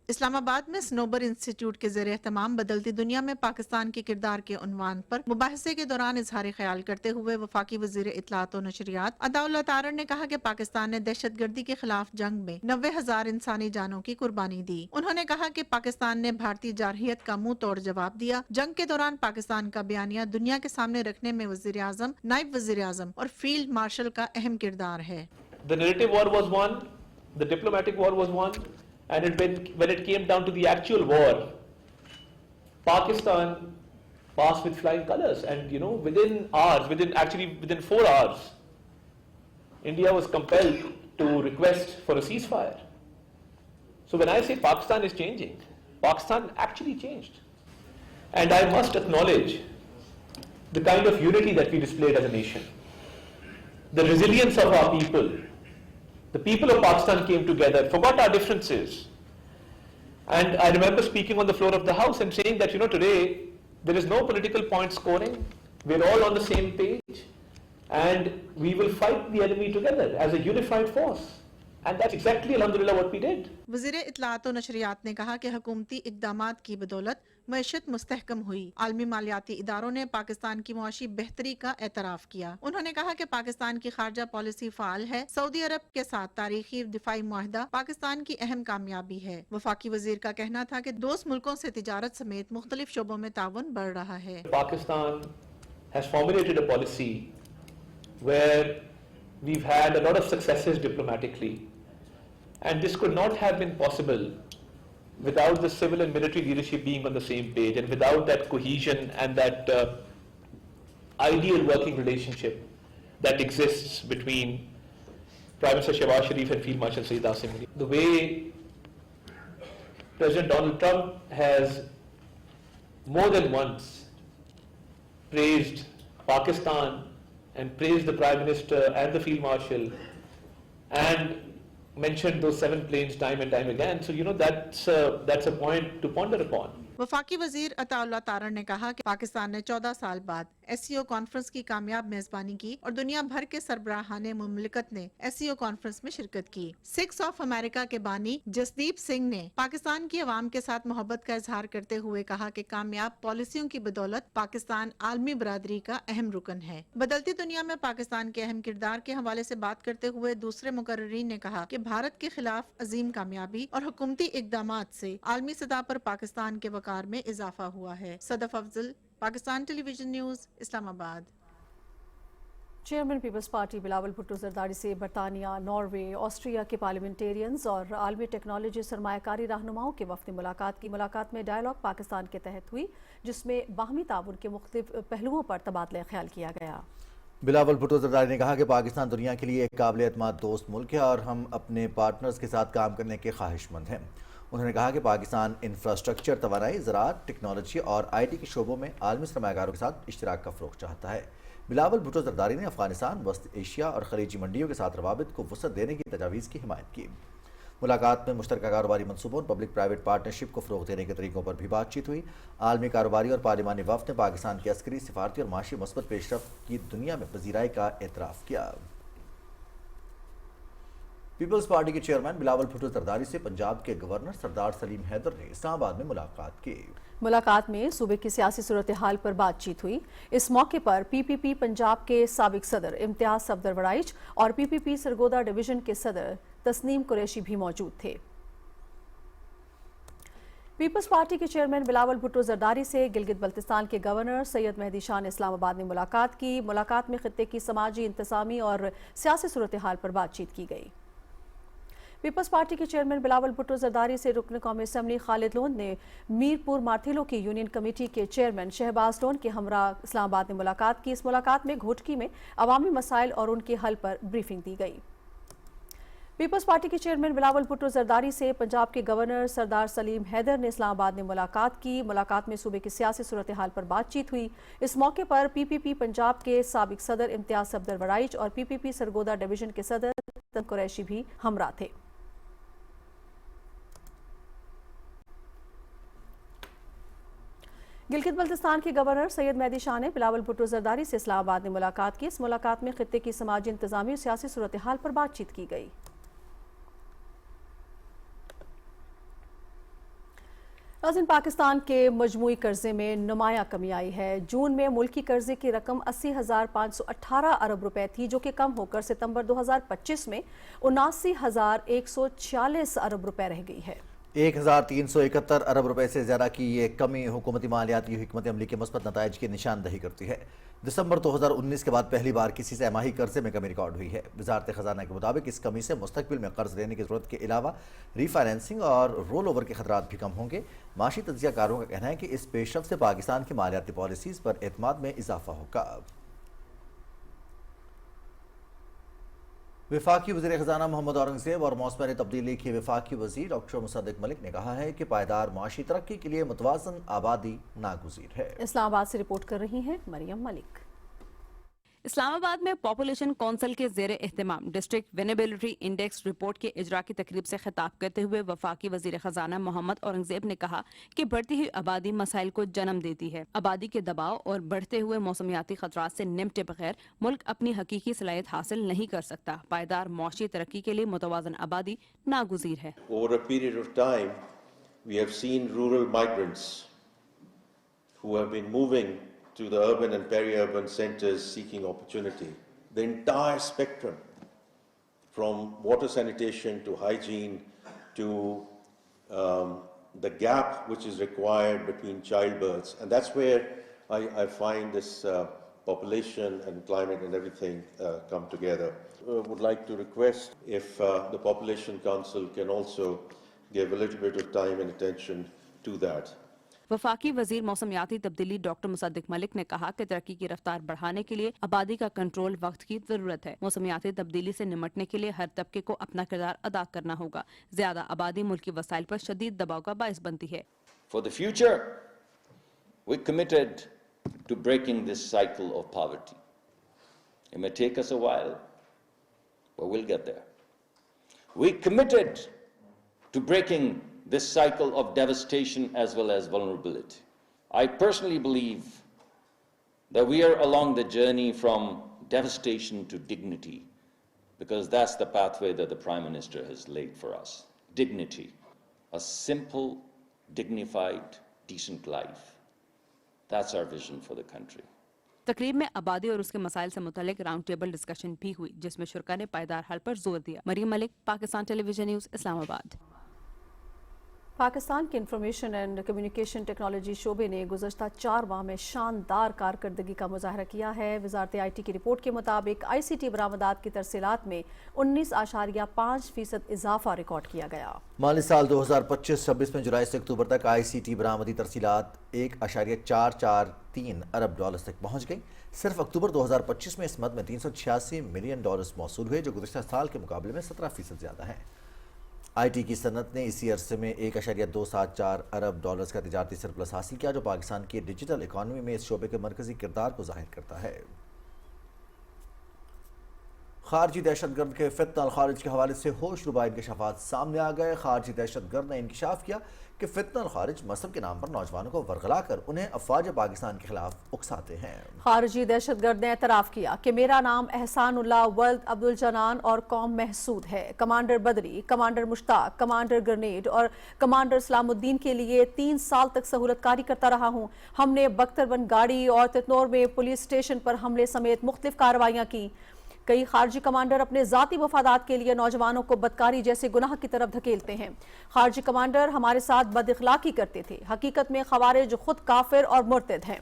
इस्लामाबाद में स्नोबर इंस्टीट्यूट के ज़रिए तमाम बदलती दुनिया में पाकिस्तान के किरदार के उन्वान पर मुबाहिसे के दौरान इजहार ख्याल करते हुए वफाकी वज़ीर इत्तलात और नशरियात अताउल अतारठ ने कहा कि पाकिस्तान ने दहशत गर्दी के खिलाफ जंग में 90,000 इंसानी जानों की कुर्बानी दी। उन्होंने कहा कि पाकिस्तान ने भारतीय जारहियत का मुंह तोड़ जवाब दिया। जंग के दौरान पाकिस्तान का बयानिया दुनिया के सामने रखने में वज़ीर आज़म, नायब वज़ीर आज़म और फील्ड मार्शल का अहम किरदार है। The narrative war was won, the diplomatic war was won, and when it came down to the actual war, Pakistan passed with flying colors, and within 4 hours, India was compelled to request for a ceasefire. So when I say Pakistan is changing, Pakistan actually changed. And I must acknowledge the kind of unity that we displayed as a nation, the resilience of our people. The people of Pakistan came together, forgot our differences. And I remember speaking on the floor of the House and saying that, today there is no political point scoring. We're all on the same page. And we will fight the enemy together as a unified force. And that's exactly, alhamdulillah, what we did. वज़ीर इत्तलात और नशरियात ने कहा कि हुकूमती इक़दामात की बदौलत मईशत मुस्तहकम हुई। आलमी मालियाती इदारों ने पाकिस्तान की मुआशी बेहतरी का एतराफ़ किया। उन्होंने कहा कि पाकिस्तान की खारजा पॉलिसी फ़ाल है। सऊदी अरब के साथ तारीखी दिफाई मुआहदा पाकिस्तान की अहम कामयाबी है। वफाकी वजीर का कहना था कि दोस्त मुल्कों से तिजारत समेत मुख्तलिफ शोबों में ताउन बढ़ रहा है। Pakistan has formulated a policy where we've had a lot of successes diplomatically, and this could not have been possible without the civil and military leadership being on the same page, and without that cohesion and that ideal working relationship that exists between Prime Minister Shehbaz Sharif and Field Marshal Saeed Asim Ali. The way President Donald Trump has more than once praised Pakistan and praised the Prime Minister and the Field Marshal and mentioned those 7 planes time and time again. So, that's a point to ponder upon. वफाकी वजीर अताउल्लाह तारण ने कहा कि पाकिस्तान ने 14 साल बाद SCO conference की कामयाब मेजबानी की और दुनिया भर के सरबराहाने मुमलिकत ने SCO कॉन्फ्रेंस में शिरकत की। 6 ऑफ अमेरिका के बानी जसदीप सिंह ने पाकिस्तान की अवाम के साथ मोहब्बत का इजहार करते हुए कहा कि कामयाब पॉलिसियों की बदौलत पाकिस्तान आलमी बरादरी का अहम रुकन है। बदलती दुनिया में पाकिस्तान के अहम किरदार के हवाले से बात करते हुए दूसरे मुकर्रीन ने कहा कि भारत के खिलाफ अजीम कामयाबी और हुकूमती इकदामात से आलमी सतह पर पाकिस्तान के वकार में इजाफा हुआ है। Sadaf Afzal, Pakistan television news, Islamabad. Chairman Peoples Party Bilawal Bhutto Zardari से बरतानिया, नॉर्वे, ऑस्ट्रिया के पार्लियामेंटेरियंस और आलमी टेक्नोलॉजी सरमायाकारी रहनुमाओं के वफ़द मुलाकात की। मुलाकात में डायलॉग पाकिस्तान के तहत हुई, जिसमें बाहमी ताउन के मुख्तलिफ पहलुओं पर तबादला ख्याल किया गया। बिलावल भुट्टो जरदारी ने कहा कि पाकिस्तान दुनिया के लिए एक काबिल एतमाद दोस्त मुल्क है और हम अपने पार्टनर्स के साथ काम करने के ख्वाहिशमंद हैं। उन्होंने कहा कि पाकिस्तान इंफ्रास्ट्रक्चर, तवानाई, ज़राअत, टेक्नोलॉजी और IT के शोबों में आलमी सरमायाकारों के साथ इश्तराक का फ़रोग़ चाहता है। बिलावल भुट्टो जरदारी ने अफगानिस्तान, वस्त एशिया और खलीजी मंडियों के साथ रवाबित को वसअत देने की तजावीज़ की हिमायत की। मुलाकात में मुश्तरका कारोबारी मनसूबों और पब्लिक प्राइवेट पार्टनरशिप को फ़रोग़ देने के तरीक़ों पर भी बातचीत हुई। आलमी कारोबारी और पार्लिमानी वफ़द ने पाकिस्तान की अस्करी, सिफारती और माशी मस्बत पेशरफ़्त की दुनिया में पजीराई का एतराफ़ किया। पीपल्स पार्टी के चेयरमैन बिलावल भुट्टो जरदारी से पंजाब के गवर्नर सरदार सलीम हैदर ने इस्लामाबाद में मुलाकात की। मुलाकात में सूबे की सियासी सूरत हाल पर बातचीत हुई। इस मौके पर PPP पंजाब के साबिक सदर इम्तियाज सफदर वराइच और PPP सरगोदा डिवीजन के सदर तस्नीम कुरैशी भी मौजूद थे। पीपल्स पार्टी के चेयरमैन बिलावल भुट्टो जरदारी से गिलगित बल्तिस्तान के गवर्नर सैयद मेहदी शाह ने इस्लामाबाद में मुलाकात की। मुलाकात में खित्ते की समाजी, इंतजामी और सियासी सूरत हाल पर बातचीत की गई। पीपल्स पार्टी के चेयरमैन बिलावल भुट्टो जरदारी से रुकन कौमी असम्बली खालिद लोन ने मीरपुर मार्थिलो की यूनियन कमेटी के चेयरमैन शहबाज लोन के हमरा इस्लामाबाद में मुलाकात की। इस मुलाकात में घोटकी में अवामी मसाइल और उनके हल पर ब्रीफिंग दी गई। पीपल्स पार्टी के चेयरमैन बिलावल भुट्टो जरदारी से पंजाब के गवर्नर सरदार सलीम हैदर ने इस्लामाबाद में मुलाकात की। मुलाकात में सूबे की सियासी सूरत हाल पर बातचीत हुई। इस मौके पर PPP पंजाब के साबिक सदर इम्तियाज सफदर वराइच और PPP सरगोदा डिवीजन के सदर तस्नीम कुरैशी भी हमरा थे। गिलगित बल्तिस्तान के गवर्नर सैयद मेहदी शाह ने बिलावल भुट्टो जरदारी से इस्लामाबाद में मुलाकात की। इस मुलाकात में खित्ते की समाजी, इंतजामी और सियासी सूरत हाल पर बातचीत की गई। नाज़रीन, पाकिस्तान के मजमूई कर्जे में नुमाया कमी आई है। जून में मुल्की कर्जे की रकम 80,518 अरब रुपए थी, जो कि कम होकर सितंबर 2025 में 79,146 अरब रुपए रह गई है। 1,371 अरब रुपए से ज़्यादा की ये कमी हुकूमती मालियाती हिकमत अमली के मुस्बत नताइज की निशानदही करती है। दिसंबर 2019 के बाद पहली बार किसी सहमाही कर्जे में कमी रिकॉर्ड हुई है। वजारत खजाना के मुताबिक इस कमी से मुस्तकबिल में कर्ज लेने की जरूरत के अलावा रीफाइनेंसिंग और रोल ओवर के खतरात भी कम होंगे। माशी तज्जियाकारों का कहना है कि इस पेशरफ से पाकिस्तान की मालियाती पॉलिसीज़ पर एतमाद में इजाफा होगा। वफाकी वज़ीर ख़ज़ाना मोहम्मद औरंगज़ेब और मौसम तब्दीली के वफाकी वज़ीर डॉक्टर मुसद्दिक मलिक ने कहा है कि पायदार माशी तरक्की के लिए मुतवाज़न आबादी नागुज़ीर है। इस्लामाबाद से रिपोर्ट कर रही हैं मरियम मलिक। इस्लामाबाद में पॉपुलेशन कौंसिल के ज़ेरे एहतमाम डिस्ट्रिक्ट वेनेबिलिटी इंडेक्स रिपोर्ट के इजरा की तकरीब से खिताब करते हुए वफाकी वज़ीर ख़जाना मोहम्मद औरंगज़ेब ने कहा कि बढ़ती हुई आबादी मसाइल को जन्म देती है। आबादी के दबाव और बढ़ते हुए मौसमियाती खतरात से निपटे बगैर मुल्क अपनी हकीकी सलाहियत हासिल नहीं कर सकता। पायदार मौशी तरक्की के लिए मुतवाज़न आबादी नागुज़ीर है। Over a period of time, we have seen rural migrants who have been moving to the urban and peri-urban centers seeking opportunity. The entire spectrum, from water sanitation to hygiene to the gap which is required between childbirths. And that's where I find this population and climate and everything come together. Would like to request if the Population Council can also give a little bit of time and attention to that. वफाकी वजीर मौसमियाती तब्दीली doctor Mossadegh Malik ने कहा कि तरक्की की रफ्तार बढ़ाने के लिए आबादी का कंट्रोल वक्त की जरूरत है। मौसमियाती तब्दीली से निमटने के लिए हर तबके को अपना किरदार अदा करना होगा। ज्यादा आबादी मुल्की वसाइल पर शदीद दबाव का बाइस बनती है। For the future, we committed to breaking this cycle of poverty. It may take us a while, but we'll get there. We committed to breaking this cycle of devastation as well as vulnerability. I personally believe that we are along the journey from devastation to dignity, because that's the pathway that the Prime Minister has laid for us. Dignity, a simple, dignified, decent life. That's our vision for the country. तकरीब में आबादी और उसके मसाइल से मुतल्लिक round table discussion भी हुई, जिसमें शुरका ने पायदार हल पर जोर दिया। Maryam Malik, Pakistan television news, Islamabad. पाकिस्तान के इंफॉर्मेशन एंड कम्युनिकेशन टेक्नोलॉजी शोबे ने गुज़श्ता 4 माह में शानदार कारकर्दगी का मुजाहरा किया है। वजारत IT की रिपोर्ट के मुताबिक ICT बरामदात की तरसीलात में 19.5% इजाफा रिकॉर्ड किया गया। माली साल 2025-26 में जुलाई से अक्टूबर तक ICT बरामदी तरसीलात 1.443 अरब डॉलर तक पहुँच गई। सिर्फ अक्टूबर 2025 में इस मद में $386 मिलियन मौसूल हुए, जो गुज़श्ता साल के मुकाबले में 17% ज़्यादा है। IT की सनत ने इसी अरसे में 1.274 अरब डॉलर्स का तिजारती सरप्लस हासिल किया, जो पाकिस्तान की डिजिटल इकॉनमी में इस शोबे के मरकजी किरदार को जाहिर करता है। खारजी दहशतगर्द के फितना खारिज के हवाले से होश रुबा इंकशाफात सामने आ गए। खारजी दहशतगर्द ने इंकशाफ किया कि फितना खारिज मसहब के नाम पर नौजवानों को वरगला कर उन्हें अफवाज पाकिस्तान के खिलाफ उकसाते हैं। खारजी दहशतगर्द ने एतराफ़ किया कि मेरा नाम एहसानुल्लाह वल्द अब्दुल जनान और कौम महसूद है। कमांडर बदरी, कमांडर मुश्ताक, कमांडर ग्रेनेड और कमांडर सलामुद्दीन के लिए 3 साल तक सहूलतकारी करता रहा हूँ। हमने बख्तरबंद गाड़ी और तितनौर में पुलिस स्टेशन पर हमले समेत मुख्तलिफ कार्रवाइयाँ की। कई खारजी कमांडर अपने ज़ाती मफादात के लिए नौजवानों को बदकारी जैसे गुनाह की तरफ धकेलते हैं। खारजी कमांडर हमारे साथ बदअखलाकी करते थे। हकीकत में खवारिज खुद काफिर और मुर्तद हैं।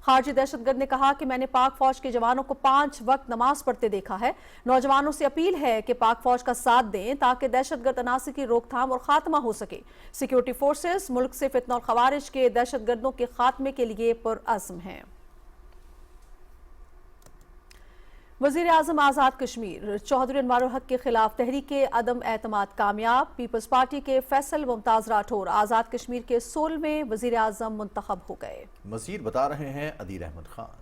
खारजी दहशतगर्द ने कहा कि मैंने पाक फौज के जवानों को 5 वक्त नमाज पढ़ते देखा है। नौजवानों से अपील है कि पाक फौज का साथ दें ताकि दहशतगर्द अनासर की रोकथाम और खात्मा हो सके। सिक्योरिटी फोर्सेस मुल्क से फितना और खवारिज के दहशतगर्दों के खात्मे के लिए पुरअज़्म हैं। वज़ीर आज़म आज़ाद कश्मीर चौधरी अनवारुल हक के खिलाफ तहरीक अदम एतमाद कामयाब। पीपल्स पार्टी के फैसल मुमताज़ राठौर आज़ाद कश्मीर के 16वें वज़ीर आज़म मुंतखब हो गए। मज़ीद बता रहे हैं अदील अहमद खान।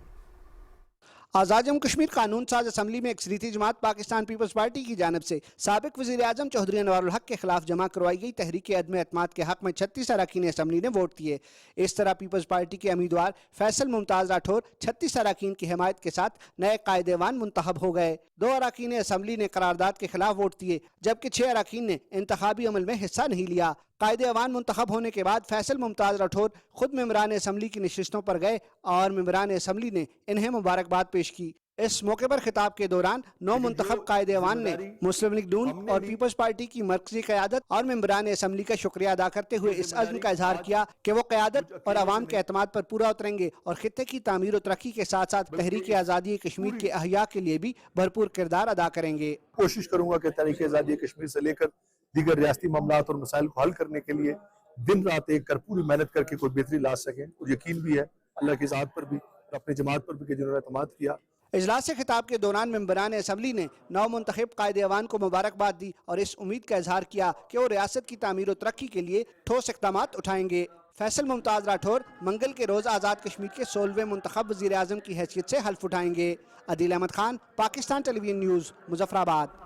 आज़ाद जम्मू कश्मीर कानून साज असम्बली में अक्सरियती जमात पाकिस्तान पीपल्स पार्टी की जानब से साबिक वज़ीर आज़म चौधरी अनवारुल हक के खिलाफ जमा करवाई गई तहरीक अदम एतमाद के हक में 36 अरकान असम्बली ने वोट दिए। इस तरह पीपल्स पार्टी के उम्मीदवार फैसल मुमताज़ राठौर 36 अरकान की हिमायत के साथ नए कायदेवान मुंतखब हो गए। 2 अरकान असम्बली ने करारदाद के खिलाफ वोट दिए, जबकि 6 अरकान ने इंतखाबी अमल में हिस्सा नहीं लिया। कायदे अवान मुंतखब होने के बाद फैसल मुमताज़ राठौर खुद मेंबरान असम्बली की नशिस्तों पर गए और मेंबरान असम्बली ने इन्हें मुबारकबाद पेश की। इस मौके पर खिताब के दौरान 9 मुंतखब कायदे अवान ने मुस्लिम लीग नून और पीपल्स पार्टी की मरकजी क़यादत और मेंबरान असम्बली का शुक्रिया अदा करते हुए इस अज़्म का इजहार किया कि वो क़यादत और अवाम के एतमाद पर पूरा उतरेंगे और खित्ते की तामीर और तरक्की के साथ साथ तहरीक आज़ादी कश्मीर के अहिया के लिए भी भरपूर किरदार अदा करेंगे। कोशिश करूंगा कि तहरीक आज़ादी कश्मीर से लेकर दीगर रियासती मामलात और मसाइल को हल करने के लिए दिन रात एक कर पूरी मेहनत करके कोई बेहतरी ला सकें। और यकीन भी है अल्लाह की ज़ात पर भी और अपनी जमात पर भी कि जिन्होंने एतमाद किया। इजलास से खिताब के दौरान मेंबरान असम्बली ने नौ मुंतखब कायदे अवान को मुबारकबाद दी और इस उम्मीद का इजहार किया कि वो रियासत की तामीर और तरक्की के लिए ठोस इक़दामात उठाएंगे। फैसल मुमताज़ राठौर मंगल के रोज़ आज़ाद कश्मीर के 16वें मुंतखब वज़ीर आज़म की हैसियत से हल्फ उठाएंगे। Adeel Ahmed Khan, Pakistan television news, Muzaffarabad.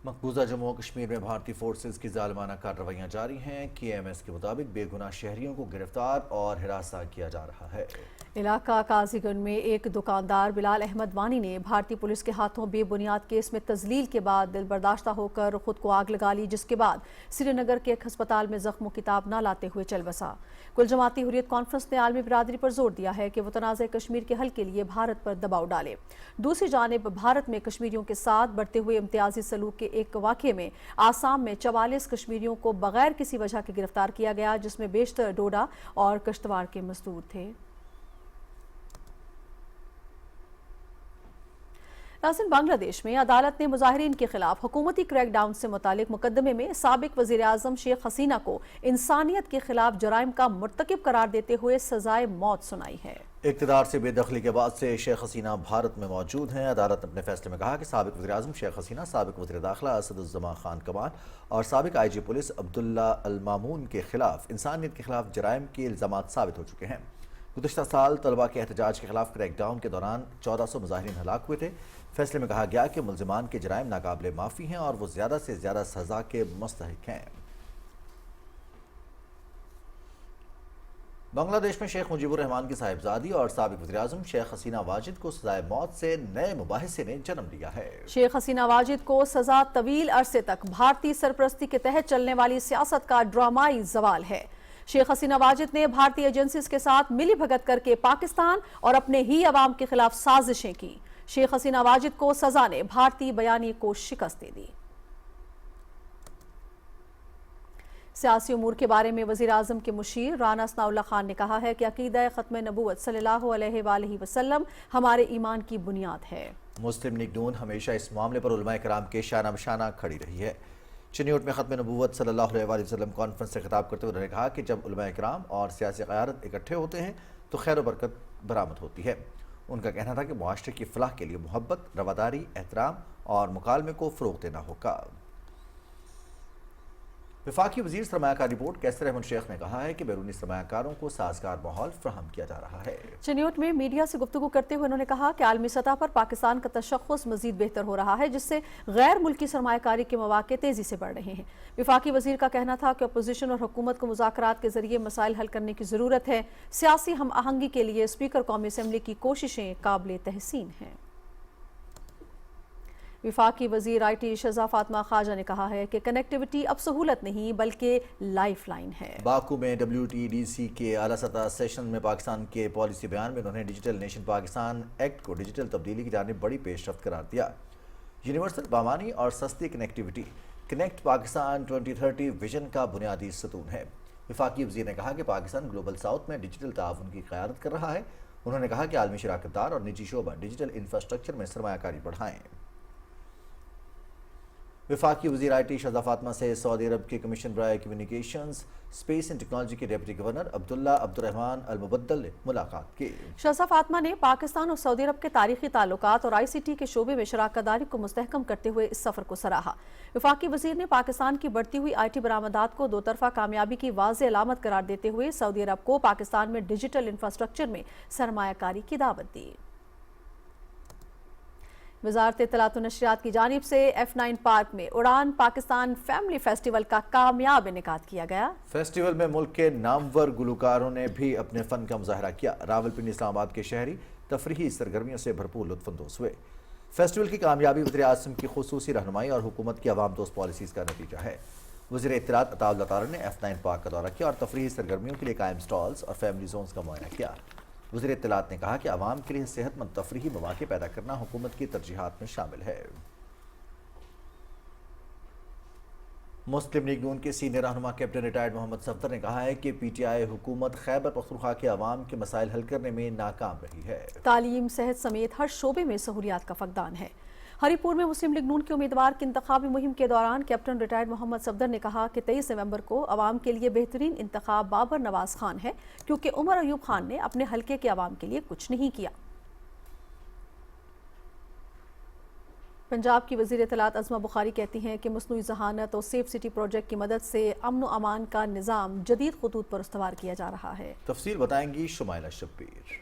मकबूजा जम्मू कश्मीर में भारतीय फोर्सेज की जालिमाना कार्रवाइयाँ जारी हैं। KMS के मुताबिक बेगुनाह शहरियों को गिरफ्तार और हिरासत किया जा रहा है। علاقہ قاضی گنج میں ایک دکاندار بلال احمد وانی نے بھارتی پولیس کے ہاتھوں بے بنیاد کیس میں تذلیل کے بعد دل برداشتہ ہو کر خود کو آگ لگا لی، جس کے بعد سری نگر کے ایک ہسپتال میں زخموں کی تاب نہ لاتے ہوئے چل بسا۔ کل جماعتی حریت کانفرنس نے عالمی برادری پر زور دیا ہے کہ وہ تنازع کشمیر کے حل کے لیے بھارت پر دباؤ ڈالے۔ دوسری جانب بھارت میں کشمیریوں کے ساتھ بڑھتے ہوئے امتیازی سلوک کے ایک واقعے میں آسام میں 44 کشمیریوں کو بغیر کسی وجہ کے گرفتار کیا گیا، جس میں بیشتر ڈوڈا اور کشتواڑ کے مزدور تھے۔ ناظرین، بنگلہ دیش میں عدالت نے مظاہرین کے خلاف حکومتی کریک ڈاؤن سے متعلق مقدمے میں سابق وزیر اعظم شیخ حسینہ کو انسانیت کے خلاف جرائم کا مرتکب قرار دیتے ہوئے سزائے موت سنائی ہے۔ اقتدار سے بے دخلی کے بعد سے شیخ حسینہ بھارت میں موجود ہیں۔ عدالت نے اپنے فیصلے میں کہا کہ سابق وزیر اعظم شیخ حسینہ، سابق وزیر داخلہ اسد الزمان خان کمال اور سابق آئی جی پولیس عبداللہ المامون کے خلاف انسانیت کے خلاف جرائم کے الزامات ثابت ہو چکے ہیں۔ گزشتہ سال طلبہ کے احتجاج کے خلاف کریک ڈاؤن کے دوران 1400 مظاہرین ہلاک ہوئے تھے۔ فیصلے میں کہا گیا کہ ملزمان کے جرائم ناقابل معافی ہیں اور وہ زیادہ سے زیادہ سزا کے مستحق ہیں۔ بنگلہ دیش میں شیخ مجیب الرحمان کی صاحبزادی اور سابق وزیر اعظم شیخ حسینہ واجد کو سزائے موت سے نئے مباحثے نے جنم لیا ہے۔ شیخ حسینہ واجد کو سزا طویل عرصے تک بھارتی سرپرستی کے تحت چلنے والی سیاست کا ڈرامائی زوال ہے۔ شیخ حسینہ واجد نے بھارتی ایجنسیز کے ساتھ ملی بھگت کر کے پاکستان اور اپنے ہی عوام کے خلاف سازشیں کی۔ شیخ حسینہ واجد کو سزا نے بھارتی بیانیے کو شکست دے دی۔ سیاسی امور کے بارے میں وزیر اعظم کے مشیر رانا ثناء اللہ خان نے کہا ہے کہ عقیدہ ختم نبوت صلی اللہ علیہ وآلہ وسلم ہمارے ایمان کی بنیاد ہے۔ مسلم لیگ نون ہمیشہ اس معاملے پر علماء کرام کے شانہ بشانہ کھڑی رہی ہے۔ چنیوٹ میں ختم نبوت صلی اللہ علیہ وآلہ وسلم کانفرنس سے خطاب کرتے ہوئے انہوں نے کہا کہ جب علماء کرام اور سیاسی قیادت اکٹھے ہوتے ہیں تو خیر و برکت برآمد ہوتی ہے۔ ان کا کہنا تھا کہ معاشرے کی فلاح کے لیے محبت، رواداری، احترام اور مکالمے کو فروغ دینا ہوگا۔ وفاقی وزیر سرمایہ کاری بورڈ کیسر احمد شیخ نے کہا ہے کہ بیرونی سرمایہ کاروں کو سازگار ماحول فراہم کیا جا رہا ہے۔ چنیوٹ میں میڈیا سے گفتگو کرتے ہوئے انہوں نے کہا کہ عالمی سطح پر پاکستان کا تشخص مزید بہتر ہو رہا ہے، جس سے غیر ملکی سرمایہ کاری کے مواقع تیزی سے بڑھ رہے ہیں۔ وفاقی وزیر کا کہنا تھا کہ اپوزیشن اور حکومت کو مذاکرات کے ذریعے مسائل حل کرنے کی ضرورت ہے۔ سیاسی ہم آہنگی کے لیے اسپیکر قومی اسمبلی کی کوششیں قابل تحسین ہیں۔ وفاقی وزیر آئی ٹی شہزہ فاطمہ خواجہ نے کہا ہے کہ کنیکٹیوٹی اب سہولت نہیں بلکہ لائف لائن ہے۔ باکو میں WTDC کے اعلیٰ سطح سیشن میں پاکستان کے پالیسی بیان میں انہوں نے ڈیجیٹل نیشن پاکستان ایکٹ کو ڈیجیٹل تبدیلی کی جانب بڑی پیش رفت قرار دیا۔ یونیورسل بامانی اور سستی کنیکٹیوٹی کنیکٹ پاکستان 2030 ویژن کا بنیادی ستون ہے۔ وفاقی وزیر نے کہا کہ پاکستان گلوبل ساؤتھ میں ڈیجیٹل تعاون کی قیادت کر رہا ہے۔ انہوں نے کہا کہ عالمی شراکت دار اور نجی شعبہ ڈیجیٹل انفراسٹرکچر میں سرمایہ کاری بڑھائیں۔ وفاقی وزیر آئی ٹی شہزہ فاطمہ سے سعودی عرب کے کمیشن برائے کمیونیکیشنز، اسپیس اینڈ ٹیکنالوجی کے ڈپٹی گورنر عبداللہ عبدالرحمان المبدل نے ملاقات کی۔ شہزہ فاطمہ نے پاکستان اور سعودی عرب کے تاریخی تعلقات اور ICT کے شعبے میں شراکت داری کو مستحکم کرتے ہوئے اس سفر کو سراہا۔ وفاقی وزیر نے پاکستان کی بڑھتی ہوئی IT برآمدات کو دو طرفہ کامیابی کی واضح علامت قرار دیتے ہوئے سعودی عرب کو پاکستان میں ڈیجیٹل انفراسٹرکچر میں سرمایہ کاری کی دعوت دی۔ وزارت اطلاعات و نشریات کی جانب سے F9 پارک میں اڑان پاکستان فیملی فیسٹیول کا کامیاب انعقاد کیا گیا۔ فیسٹیول میں ملک کے نامور گلوکاروں نے بھی اپنے فن کا مظاہرہ کیا۔ راولپنڈی اسلام آباد کے شہری تفریحی سرگرمیوں سے بھرپور لطف اندوز ہوئے۔ فیسٹیول کی کامیابی وزیر اعظم کی خصوصی رہنمائی اور حکومت کی عوام دوست پالیسیز کا نتیجہ ہے۔ وزیر اطلاعات عطا اللہ تارڑ نے F9 پارک کا دورہ کیا اور تفریحی سرگرمیوں کے لیے قائم سٹالز اور فیملی زونز کا معائنہ کیا۔ وزیر اطلاعات نے کہا کہ عوام کے لیے صحت مند تفریحی مواقع پیدا کرنا حکومت کی ترجیحات میں شامل ہے۔ مسلم لیگ نون کے سینئر رہنما کیپٹن ریٹائرڈ محمد صفدر نے کہا ہے کہ PTI حکومت خیبر پختونخوا کے عوام کے مسائل حل کرنے میں ناکام رہی ہے۔ تعلیم، صحت سمیت ہر شعبے میں سہولیات کا فقدان ہے۔ ہری پور میں مسلم لیگ نون کے امیدوار کی انتخابی مہم کے دوران کیپٹن ریٹائرڈ محمد صفدر نے کہا کہ 23 نومبر کو عوام کے لیے بہترین انتخاب بابر نواز خان ہے، کیونکہ عمر ایوب خان نے اپنے حلقے کے عوام کے لیے کچھ نہیں کیا۔ پنجاب کی وزیر اطلاعات عظمہ بخاری کہتی ہیں کہ مصنوعی ذہانت اور سیف سٹی پروجیکٹ کی مدد سے امن و امان کا نظام جدید خطوط پر استوار کیا جا رہا ہے۔ تفصیل بتائیں گی شمائلہ شبیر۔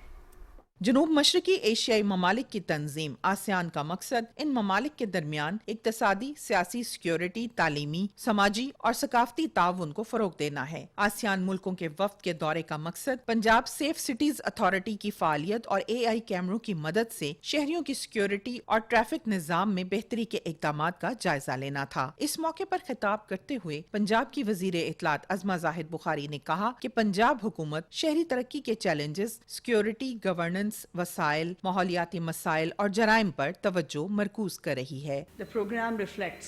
जनूब मशरकी एशियाई ममालिक की तंजीम आसियान का मकसद इन ममालिक के दरमियान इक्तसादी, सियासी, सिक्योरिटी, तालीमी, समाजी और सकाफती ताउन को फरोग देना है। आसियान मुल्कों के वफ्द के दौरे का मकसद पंजाब सेफ सिटीज अथॉरिटी की फालियत और AI कैमरों की मदद से शहरियों की सिक्योरिटी और ट्रैफिक निज़ाम में बेहतरी के इक़दाम का जायजा लेना था। इस मौके पर खिताब करते हुए पंजाब की वज़ीर इत्तलात अज़मा ज़ाहिद बुखारी ने कहा कि पंजाब हुकूमत शहरी तरक्की के चैलेंजेस, सिक्योरिटी, गवर्नेंस, वसाइल, माहौलियाती मसाइल और जराइम पर तवज्जो मरकूज कर रही है। The program reflects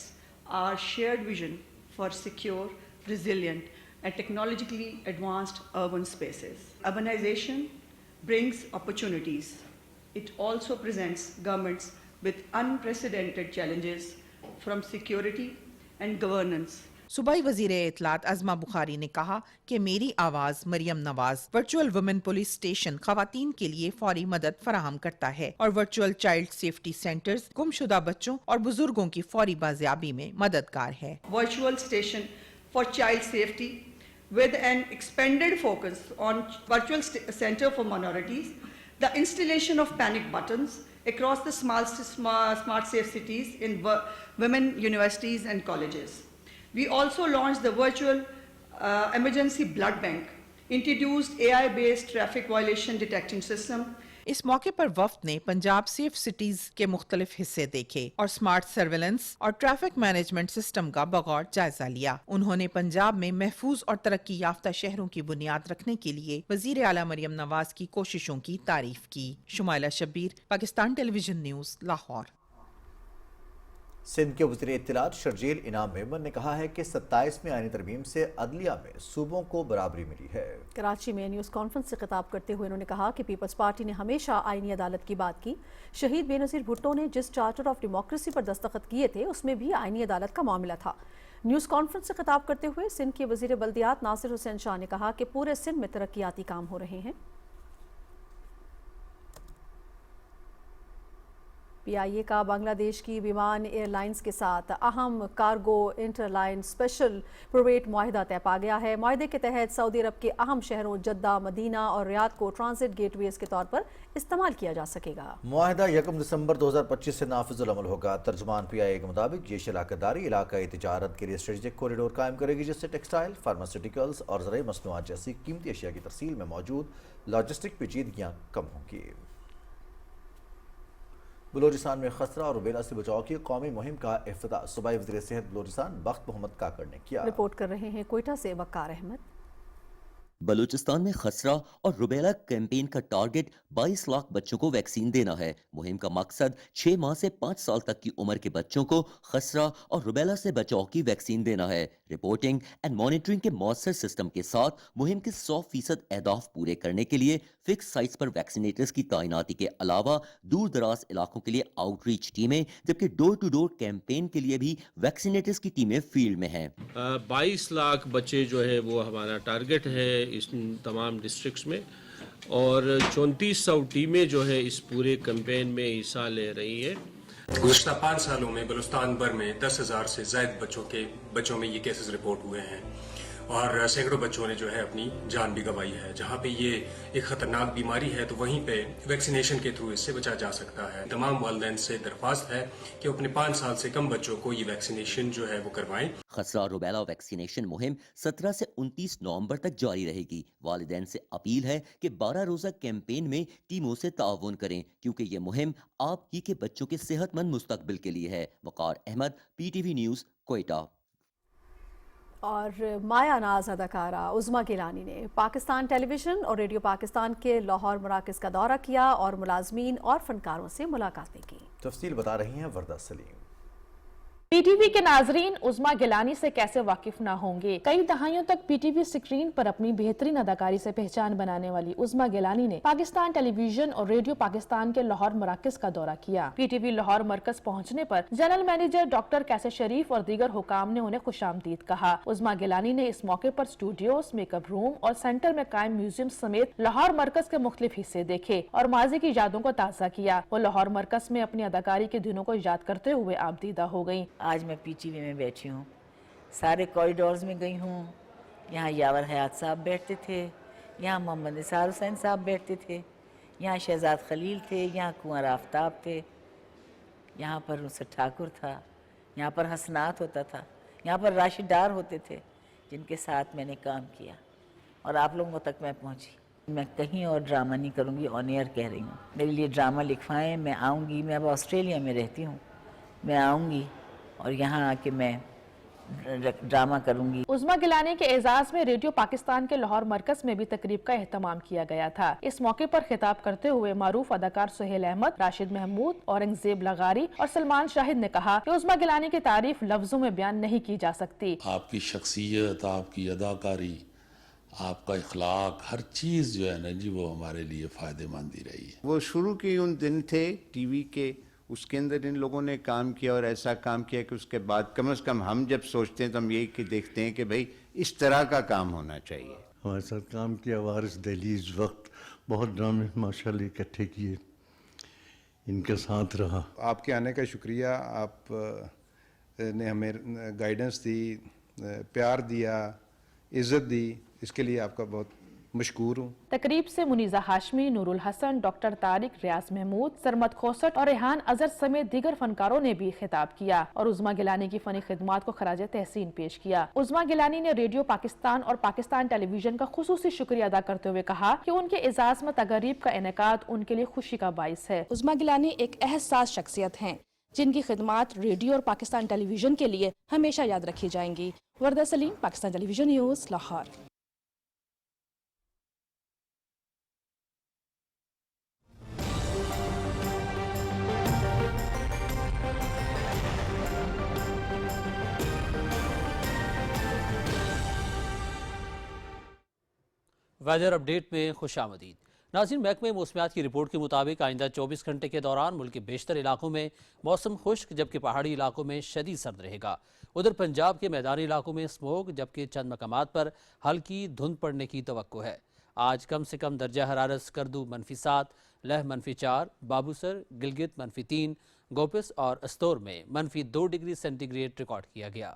our shared vision for secure, resilient and technologically advanced urban spaces. Urbanization brings opportunities. It also presents governments with unprecedented challenges from security and governance. सूबाई वजीर इत्तलात अज़मा बुखारी ने कहा कि मेरी आवाज़ Maryam Nawaz virtual women police station खवातीन के लिए फौरी मदद फराहम करता है और वर्चुअल चाइल्ड सेफ्टी सेंटर्स गुमशुदा बच्चों और बुजुर्गों की फौरी बाजियाबी में मददगार है। Virtual station for child safety with an expanded focus on virtual center for minorities, the installation of panic buttons across the smart safe cities in women universities and colleges. We also launched the virtual emergency blood bank, introduced AI-based traffic violation detection system. इस मौके पर वफ्द ने Punjab safe cities के मुख्तलिफ हिस्से देखे और smart surveillance और ट्रैफिक मैनेजमेंट सिस्टम का बगौर जायजा लिया। उन्होंने पंजाब में महफूज और तरक्की याफ्ता शहरों की बुनियाद रखने के लिए वजीर आला मरियम नवाज की कोशिशों की तारीफ की। Shumaila Shabbir, Pakistan television news, Lahore. सिंध के वज़ीर इत्तलात शर्जील इनाम मेमन ने कहा है कि 27वीं आईनी तरमीम से अदलिया में सूबों को बराबरी मिली है। कराची में न्यूज़ कॉन्फ्रेंस से खिताब करते हुए उन्होंने कहा कि पीपल्स पार्टी ने हमेशा आईनी अदालत की बात की। शहीद बेनज़ीर भुट्टो ने जिस चार्टर ऑफ डेमोक्रेसी पर दस्तखत किए थे उसमें भी आईनी अदालत का मामला था। न्यूज़ कॉन्फ्रेंस से खिताब करते हुए सिंध के वज़ीर बल्दियात नासिर हुसैन शाह ने कहा कि पूरे सिंध में तरक्याती काम हो रहे हैं। PIA का बांग्लादेश की विमान एयरलाइंस के साथ अहम कार्गो इंटरलाइन स्पेशल प्राइवेट मुआहिदा तय पा गया है। मुआहिदे के तहत सऊदी अरब के अहम शहरों जद्दा, मदीना और रियाद को ट्रांजिट गेटवेज के तौर पर इस्तेमाल किया जा सकेगा। मुआहिदा 1 दिसंबर 2025 से नाफिजुल अमल होगा। तर्जुमान PIA के मुताबिक ये शराकतदारी इलाकाई तिजारत के लिए स्ट्रेटेजिक कॉरिडोर कायम करेगी, जिससे टेक्सटाइल, फार्मास्यूटिकल्स और ज़रूरी मसनूआत जैसी कीमती अशिया की तरसील में मौजूद लॉजिस्टिक पेचीदगियाँ कम होंगी। बलूचिस्तान में खसरा और रुबेला से बचाव की कौमी मुहिम का इफ्तिताह सूबाई वज़ीर सेहत बलूचिस्तान बख्त मोहम्मद काकड़ ने किया। रिपोर्ट कर रहे हैं कोयटा से वक़ार अहमद। बलूचिस्तान में खसरा और रुबेला कैंपेन का टारगेट 22 लाख बच्चों को वैक्सीन देना है। मुहिम का मकसद 6 माह से 5 साल तक की उम्र के बच्चों को खसरा और रुबेला से बचाव की वैक्सीन देना है। रिपोर्टिंग एंड मॉनिटरिंग के मौसर सिस्टम के साथ मुहिम के 100% अहदाफ पूरे करने के लिए फिक्स साइट्स पर वैक्सीनेटर्स की तैनाती के अलावा दूर दराज इलाकों के लिए आउटरीच टीमें, जबकि डोर टू डोर कैंपेन के लिए भी वैक्सीनेटर्स की टीमें फील्ड में हैं। 22 लाख बच्चे जो है वो हमारा टारगेट है इस तमाम डिस्ट्रिक्ट्स में, और 3400 टीमें जो है इस पूरे कैंपेन में हिस्सा ले रही है। गुज़श्ता 5 सालों में बलूचिस्तान भर में 10,000 से ज़ायद बच्चों में ये केसेस रिपोर्ट हुए हैं और सैकड़ों बच्चों ने जो है अपनी जान भी गंवाई है। जहाँ पे ये एक खतरनाक बीमारी है तो वहीं पे वैक्सीनेशन के थ्रू इससे बचा जा सकता है। तमाम वालिदैन से दरख्वास्त है कि अपने 5 साल से कम बच्चों को ये वैक्सीनेशन जो है वो करवाएं। खसरा रुबेला वैक्सीनेशन मुहिम 17 से 29 नवंबर तक जारी रहेगी। वालिदैन से अपील है कि 12 रोजा कैंपेन में टीमों से ताउन करें, क्योंकि ये मुहिम आप ही के बच्चों के सेहतमंद मुस्तकबिल के लिए है। वक़ार अहमद, PTV न्यूज़, कोयटा। और माया नाज अदाकारा उज़मा गिलानी ने पाकिस्तान टेलीविज़न और रेडियो पाकिस्तान के लाहौर मराकज़ का दौरा किया और मुलाजमीन और फनकारों से मुलाकातें की। तफसील बता रही हैं वरदा सलीम। PTV के नाजरीन उज़मा गिलानी से कैसे वाकिफ ना होंगे। कई दहाइयों तक PTV स्क्रीन पर अपनी बेहतरीन अदाकारी से पहचान बनाने वाली उज़मा गिलानी ने पाकिस्तान टेलीविजन और रेडियो पाकिस्तान के लाहौर मराकज़ का दौरा किया। PTV लाहौर मरकज पहुँचने पर जनरल मैनेजर डॉक्टर कैसर शरीफ और दीगर हुकाम ने उन्हें खुशामदीद कहा। उज़मा गिलानी ने इस मौके पर स्टूडियोज, मेकअप रूम और सेंटर में कायम म्यूजियम समेत लाहौर मरकज के मुख्तलिफ हिस्से देखे और माजी की यादों को ताज़ा किया। वो लाहौर मरकज में अपनी अदाकारी के दिनों को याद करते हुए आबदीदा हो गयी। आज मैं PTV में बैठी हूँ, सारे कॉरिडोर्स में गई हूँ। यहाँ यावर हयात साहब बैठते थे, यहाँ मोहम्मद निसार हुसैन साहब बैठते थे, यहाँ शहजाद खलील थे, यहाँ कुंवर आफ्ताब थे, यहाँ पर नुसरत ठाकुर था, यहाँ पर हसनात होता था, यहाँ पर राशिद डार होते थे जिनके साथ मैंने काम किया और आप लोगों तक मैं पहुँची। मैं कहीं और ड्रामा नहीं करूँगी, ऑन एयर कह रही हूँ। मेरे लिए ड्रामा लिखवाएं, मैं आऊँगी। मैं अब ऑस्ट्रेलिया में रहती हूँ, मैं आऊँगी और यहाँ आके मैं ड्रामा करूंगी। उज़्मा गिलानी के एजाज में रेडियो पाकिस्तान के लाहौर मरकज में भी तकरीब का एहतमाम किया गया था। इस मौके पर खिताब करते हुए मारूफ अदाकार सुहेल अहमद, राशिद महमूद, औरंगजेब लगारी और सलमान शाहिद ने कहा कि उज़्मा गिलानी की तारीफ लफ्जों में बयान नहीं की जा सकती। आपकी शख्सियत, आपकी अदाकारी, आपका इखलाक, हर चीज़ जो है ना जी, वो हमारे लिए फ़ायदेमंद ही रही है। वो शुरू के उन दिन थे टीवी के, उसके अंदर इन लोगों ने काम किया और ऐसा काम किया कि उसके बाद कम से कम हम जब सोचते हैं तो हम यही कि देखते हैं कि भाई इस तरह का काम होना चाहिए। हमारे साथ काम किया वारिस दहलीज, वक्त, बहुत ड्रामे माशाल्लाह इकट्ठे किए, इनके साथ रहा। आपके आने का शुक्रिया, आप ने हमें गाइडेंस दी, प्यार दिया, इज़्ज़त दी, इसके लिए आपका बहुत मशकूर हूँ। तकरीब से मुनीजा हाशमी, नूरुल हसन, डॉक्टर तारिक, रियाज महमूद, सरमद खोसट और रेहान अजहर समेत दीगर फनकारों ने भी खिताब किया और उज़्मा गिलानी की फनी खिदमात को खराज तहसीन पेश किया। उज़्मा गिलानी ने रेडियो पाकिस्तान और पाकिस्तान टेलीविजन का खुसूसी शुक्रिया अदा करते हुए कहा कि उनके एजाज में तकरीब का इनेकाद उनके लिए खुशी का बाइस है। उज़्मा गिलानी एक एहसास शख्सियत हैं जिनकी खिदमात रेडियो और पाकिस्तान टेलीविजन के लिए हमेशा याद रखी जाएंगी। Warda Saleem, Pakistan television news, Lahore. Weather update में खुशामदीद। नाज़रीन, महकमे मौसमियात की रिपोर्ट के मुताबिक आइंदा 24 घंटे के दौरान मुल्क के बेशतर इलाकों में मौसम खुश्क जबकि पहाड़ी इलाकों में शदीद सर्द रहेगा। उधर पंजाब के मैदानी इलाकों में स्मोक जबकि चंद मकामात पर हल्की धुंध पड़ने की तवक्को है। आज कम से कम दर्जा हरारत स्कर्दू -7, लह -4, बाबूसर, गिलगित -3, गोपिस और अस्तोर में -2 डिग्री सेंटीग्रेड रिकॉर्ड किया गया।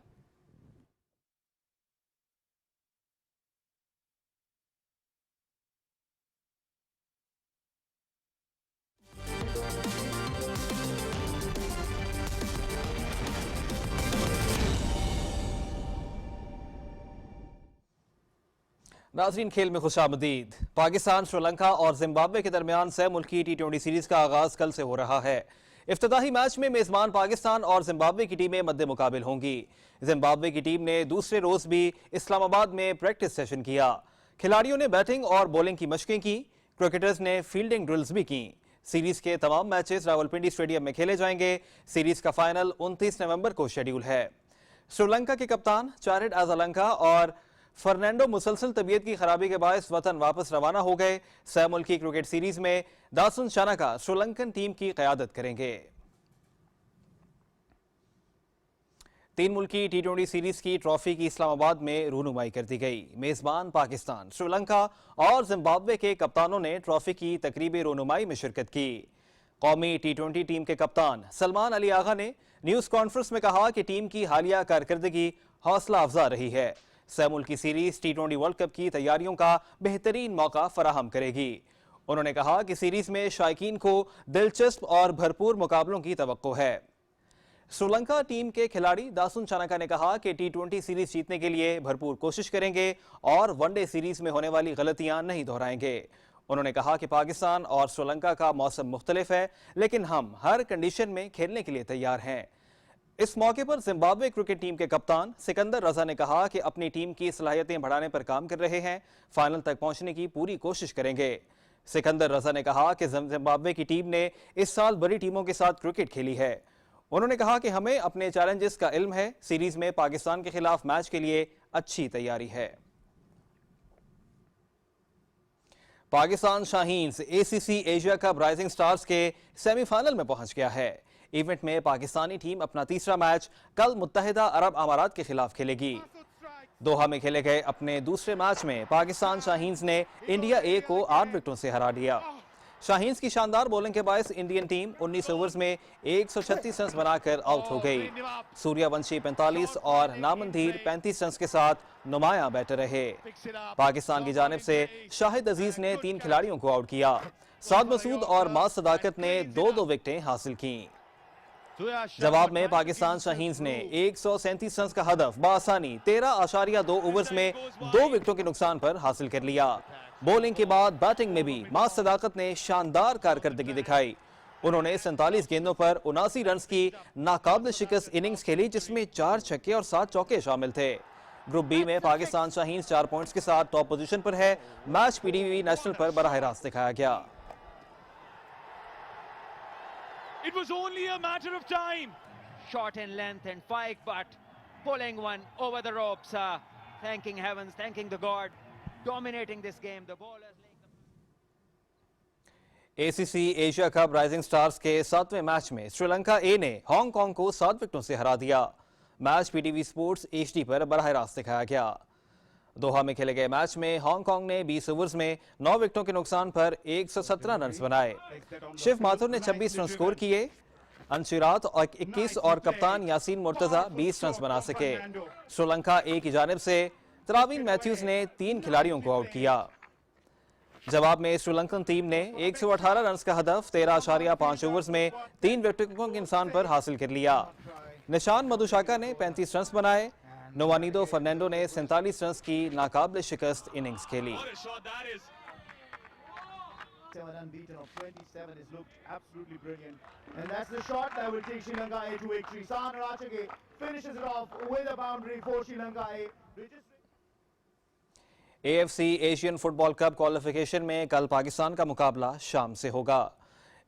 नाज़रीन, खेल में खुशामदीद। पाकिस्तान, श्रीलंका और जिम्बाब्वे के दरमियान सह मुल्की T20 सीरीज का आगाज कल से हो रहा है। इफ्तिताही मैच में मेजबान पाकिस्तान और जिम्बाब्वे की टीमें मद्दे मुकाबिल होंगी। जिम्बाब्वे की टीम ने दूसरे रोज भी इस्लामाबाद में प्रैक्टिस सेशन किया। खिलाड़ियों ने बैटिंग और बॉलिंग की मशकें की, क्रिकेटर्स ने फील्डिंग ड्रिल्स भी की। सीरीज के तमाम मैचेस रावलपिंडी स्टेडियम में खेले जाएंगे। सीरीज का फाइनल 29 नवंबर को शेड्यूल है। श्रीलंका के कप्तान चारिड अज़ालंका और फर्नांडो मुसलसल तबीयत की खराबी के बायस वतन वापस रवाना हो गए। सह मुल्की क्रिकेट सीरीज में दासुन शानाका श्रीलंकन टीम की क़यादत करेंगे। 3 मुल्की T20 सीरीज की ट्रॉफी की इस्लामाबाद में रूनुमाई कर दी गई। मेजबान पाकिस्तान, श्रीलंका और जिम्बाब्वे के कप्तानों ने ट्रॉफी की तकरीबी रूनुमाई में शिरकत की। कौमी T20 टीम के कप्तान सलमान अली आगा ने न्यूज़ कॉन्फ्रेंस में कहा कि टीम की हालिया कारकर्दगी हौसला अफजा रही है। सह मुल्की सीरीज T20 वर्ल्ड कप की तैयारियों का बेहतरीन मौका फराहम करेगी। उन्होंने कहा कि सीरीज में शायकीन को दिलचस्प और भरपूर मुकाबलों की तवक्को है। श्रीलंका टीम के खिलाड़ी दासुन शानाका ने कहा कि T20 सीरीज जीतने के लिए भरपूर कोशिश करेंगे और वनडे सीरीज में होने वाली गलतियां नहीं दोहराएंगे। उन्होंने कहा कि पाकिस्तान और श्रीलंका का मौसम मुख्तलिफ है, लेकिन हम हर कंडीशन में खेलने के लिए तैयार हैं। इस मौके पर जिम्बाब्वे क्रिकेट टीम के कप्तान सिकंदर रजा ने कहा कि अपनी टीम की सलाहियतें बढ़ाने पर काम कर रहे हैं, फाइनल तक पहुंचने की पूरी कोशिश करेंगे। सिकंदर रजा ने कहा कि जिम्बाब्वे की टीम ने इस साल बड़ी टीमों के साथ क्रिकेट खेली है। उन्होंने कहा कि हमें अपने चैलेंजेस का इल्म है, सीरीज में पाकिस्तान के खिलाफ मैच के लिए अच्छी तैयारी है। Pakistan Shaheen's ACC Asia cup rising stars के सेमीफाइनल में पहुंच गया है। इवेंट में पाकिस्तानी टीम अपना तीसरा मैच कल मुत्तहिदा अरब अमारात के खिलाफ खेलेगी। दोहा में खेले गए अपने दूसरे मैच में पाकिस्तान शाहीन्स ने इंडिया A को 8 विकेटों से हरा दिया। शाहीन्स की शानदार बॉलिंग के बायस इंडियन टीम 19 ओवर्स में 136 रन बनाकर आउट हो गई। सूर्यवंशी 45 और नामंदीर 35 रन के साथ नुमायां बैटर रहे। पाकिस्तान की जानिब से शाहिद अजीज ने 3 खिलाड़ियों को आउट किया। साद मसूद और मास सदाकत ने 2-2 विकेटें हासिल की। जवाब में पाकिस्तान शाहीन्स ने 137 रन का हदफ बआसानी 13.2 ओवर्स में 2 विकेटों के नुकसान पर हासिल कर लिया। बॉलिंग के बाद बैटिंग में भी मास सदाकत ने शानदार कारकर्दगी दिखाई। उन्होंने 47 गेंदों पर 79 रन की नाकाबिल शिकस्त इनिंग्स खेली, जिसमें 4 छक्के और 7 चौके शामिल थे। ग्रुप बी में पाकिस्तान शाहीन्स 4 पॉइंट्स के साथ टॉप पोजीशन पर है। मैच पीटीवी नेशनल पर बराह रास्त दिखाया गया। It was only a matter of time. Short in length and Faik, but pulling one over the ropes, thanking heavens, thanking the God, dominating this game. The bowlers. ACC Asia cup rising stars के 7वें match में श्रीलंका ए ने Hong Kong को 7 विकेटों से हरा दिया। Match PTV sports HD पर बराह रास्त दिखाया गया। दोहा में खेले गए मैच में हांगकांग ने 20 ओवर्स में 9 विकेटों के नुकसान पर 117 रन बनाए। शिव माथुर ने 26 रन स्कोर किए। अंशिरात 21 और कप्तान यासीन मुर्तजा 20 रन बना सके। श्रीलंका ए की जानिब से तरावीन मैथ्यूज ने 3 खिलाड़ियों को आउट किया। जवाब में श्रीलंकन टीम ने 118 रन का हदफ 13.5 ओवर्स में 3 विकेटों के नुकसान पर हासिल कर लिया। निशान मधुशाका ने 35 रन बनाए। नोवानिदो फर्नांडो ने 47 रन की नाकाबिल शिकस्त इनिंग्स खेली। AFC Asian football cup qualification में कल पाकिस्तान का मुकाबला शाम से होगा।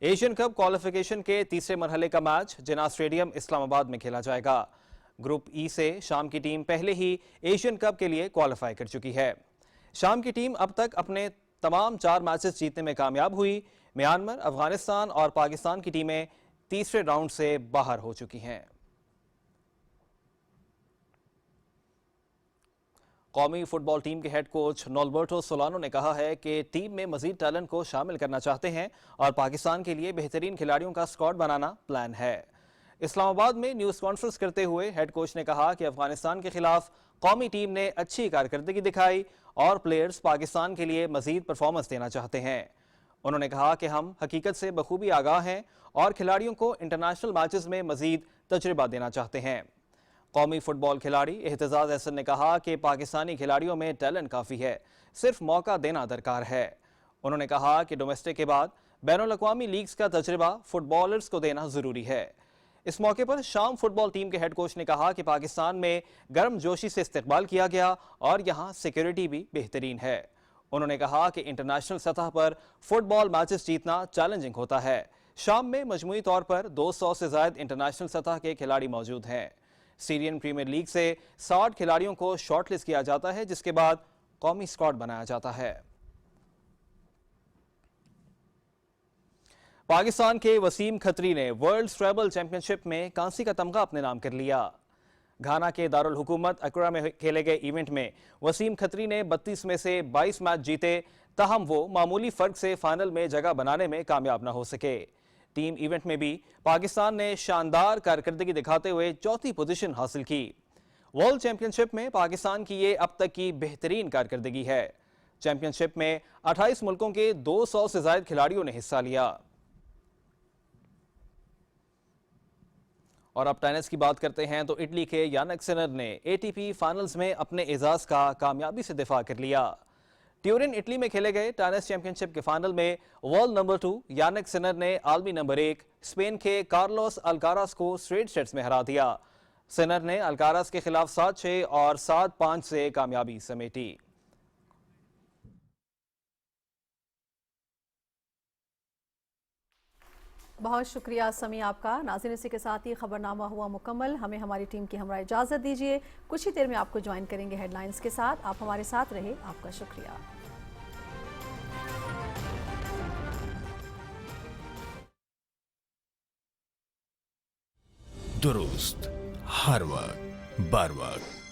एशियन कप क्वालिफिकेशन के तीसरे मरहले का मैच जिन्ना स्टेडियम इस्लामाबाद में खेला जाएगा। ग्रुप ई से शाम की टीम पहले ही एशियन कप के लिए क्वालिफाई कर चुकी है। शाम की टीम अब तक अपने तमाम 4 मैचेस जीतने में कामयाब हुई। म्यांमार, अफगानिस्तान और पाकिस्तान की टीमें तीसरे राउंड से बाहर हो चुकी हैं। कौमी फुटबॉल टीम के हेड कोच नॉल्बर्टो सोलानो ने कहा है कि टीम में मजीद टैलेंट को शामिल करना चाहते हैं और पाकिस्तान के लिए बेहतरीन खिलाड़ियों का स्क्वाड बनाना प्लान है। इस्लामाबाद में न्यूज़ कॉन्फ्रेंस करते हुए हेड कोच ने कहा कि अफगानिस्तान के खिलाफ कौमी टीम ने अच्छी कारकर्दगी दिखाई और प्लेयर्स पाकिस्तान के लिए मजीद परफॉर्मेंस देना चाहते हैं। उन्होंने कहा कि हम हकीकत से बखूबी आगाह हैं और खिलाड़ियों को इंटरनेशनल मैचेस में मजीद तजुर्बा देना चाहते हैं। कौमी फुटबॉल खिलाड़ी एहतजाज एहसन ने कहा कि पाकिस्तानी खिलाड़ियों में टैलेंट काफ़ी है, सिर्फ मौका देना दरकार है। उन्होंने कहा कि डोमेस्टिक के बाद बैनुल-अक़वामी लीग्स का तजुर्बा फुटबॉलर्स को देना ज़रूरी है। इस मौके पर शाम फुटबॉल टीम के हेड कोच ने कहा कि पाकिस्तान में गर्म जोशी से इस्तकबाल किया गया और यहाँ सिक्योरिटी भी बेहतरीन है। उन्होंने कहा कि इंटरनेशनल सतह पर फुटबॉल मैचेस जीतना चैलेंजिंग होता है। शाम में मजमूई तौर पर 200 से ज़ायद इंटरनेशनल सतह के खिलाड़ी मौजूद हैं। सीरियन प्रीमियर लीग से 60 खिलाड़ियों को शॉर्टलिस्ट किया जाता है, जिसके बाद कौमी स्क्वाड बनाया जाता है। पाकिस्तान के वसीम खत्री ने वर्ल्ड ट्रैबल चैंपियनशिप में कांसी का तमगा अपने नाम कर लिया। घाना के दारुल हुकूमत अक्रा में खेले गए इवेंट में वसीम खत्री ने 32 में से 22 मैच जीते, ताहम वो मामूली फर्क से फाइनल में जगह बनाने में कामयाब न हो सके। टीम इवेंट में भी पाकिस्तान ने शानदार कारकर्दगी दिखाते हुए 4थी पोजीशन हासिल की। वर्ल्ड चैंपियनशिप में पाकिस्तान की ये अब तक की बेहतरीन कारकर्दगी है। चैंपियनशिप में 28 मुल्कों के 200 से ज्यादा खिलाड़ियों ने हिस्सा लिया। और अब टेनिस की बात करते हैं तो इटली के यानिक सिनर ने ATP फाइनल्स में अपने एजाज का कामयाबी से दिफा कर लिया। ट्यूरिन इटली में खेले गए टेनिस चैंपियनशिप के फाइनल में वर्ल्ड नंबर 2 यानिक सिनर ने आलमी नंबर 1 स्पेन के कार्लोस अल्कारास को स्ट्रेट सेट्स में हरा दिया। सिनर ने अल्कारास के खिलाफ 7-6 और 7-5 से कामयाबी समेटी। बहुत शुक्रिया समी आपका। नाज़रीन, इसी के साथ ही खबरनामा हुआ मुकम्मल। हमें हमारी टीम की हमरा इजाज़त दीजिए। कुछ ही देर में आपको ज्वाइन करेंगे हेडलाइंस के साथ। आप हमारे साथ रहे, आपका शुक्रिया। दुरुस्त हर वक्त बर वक्त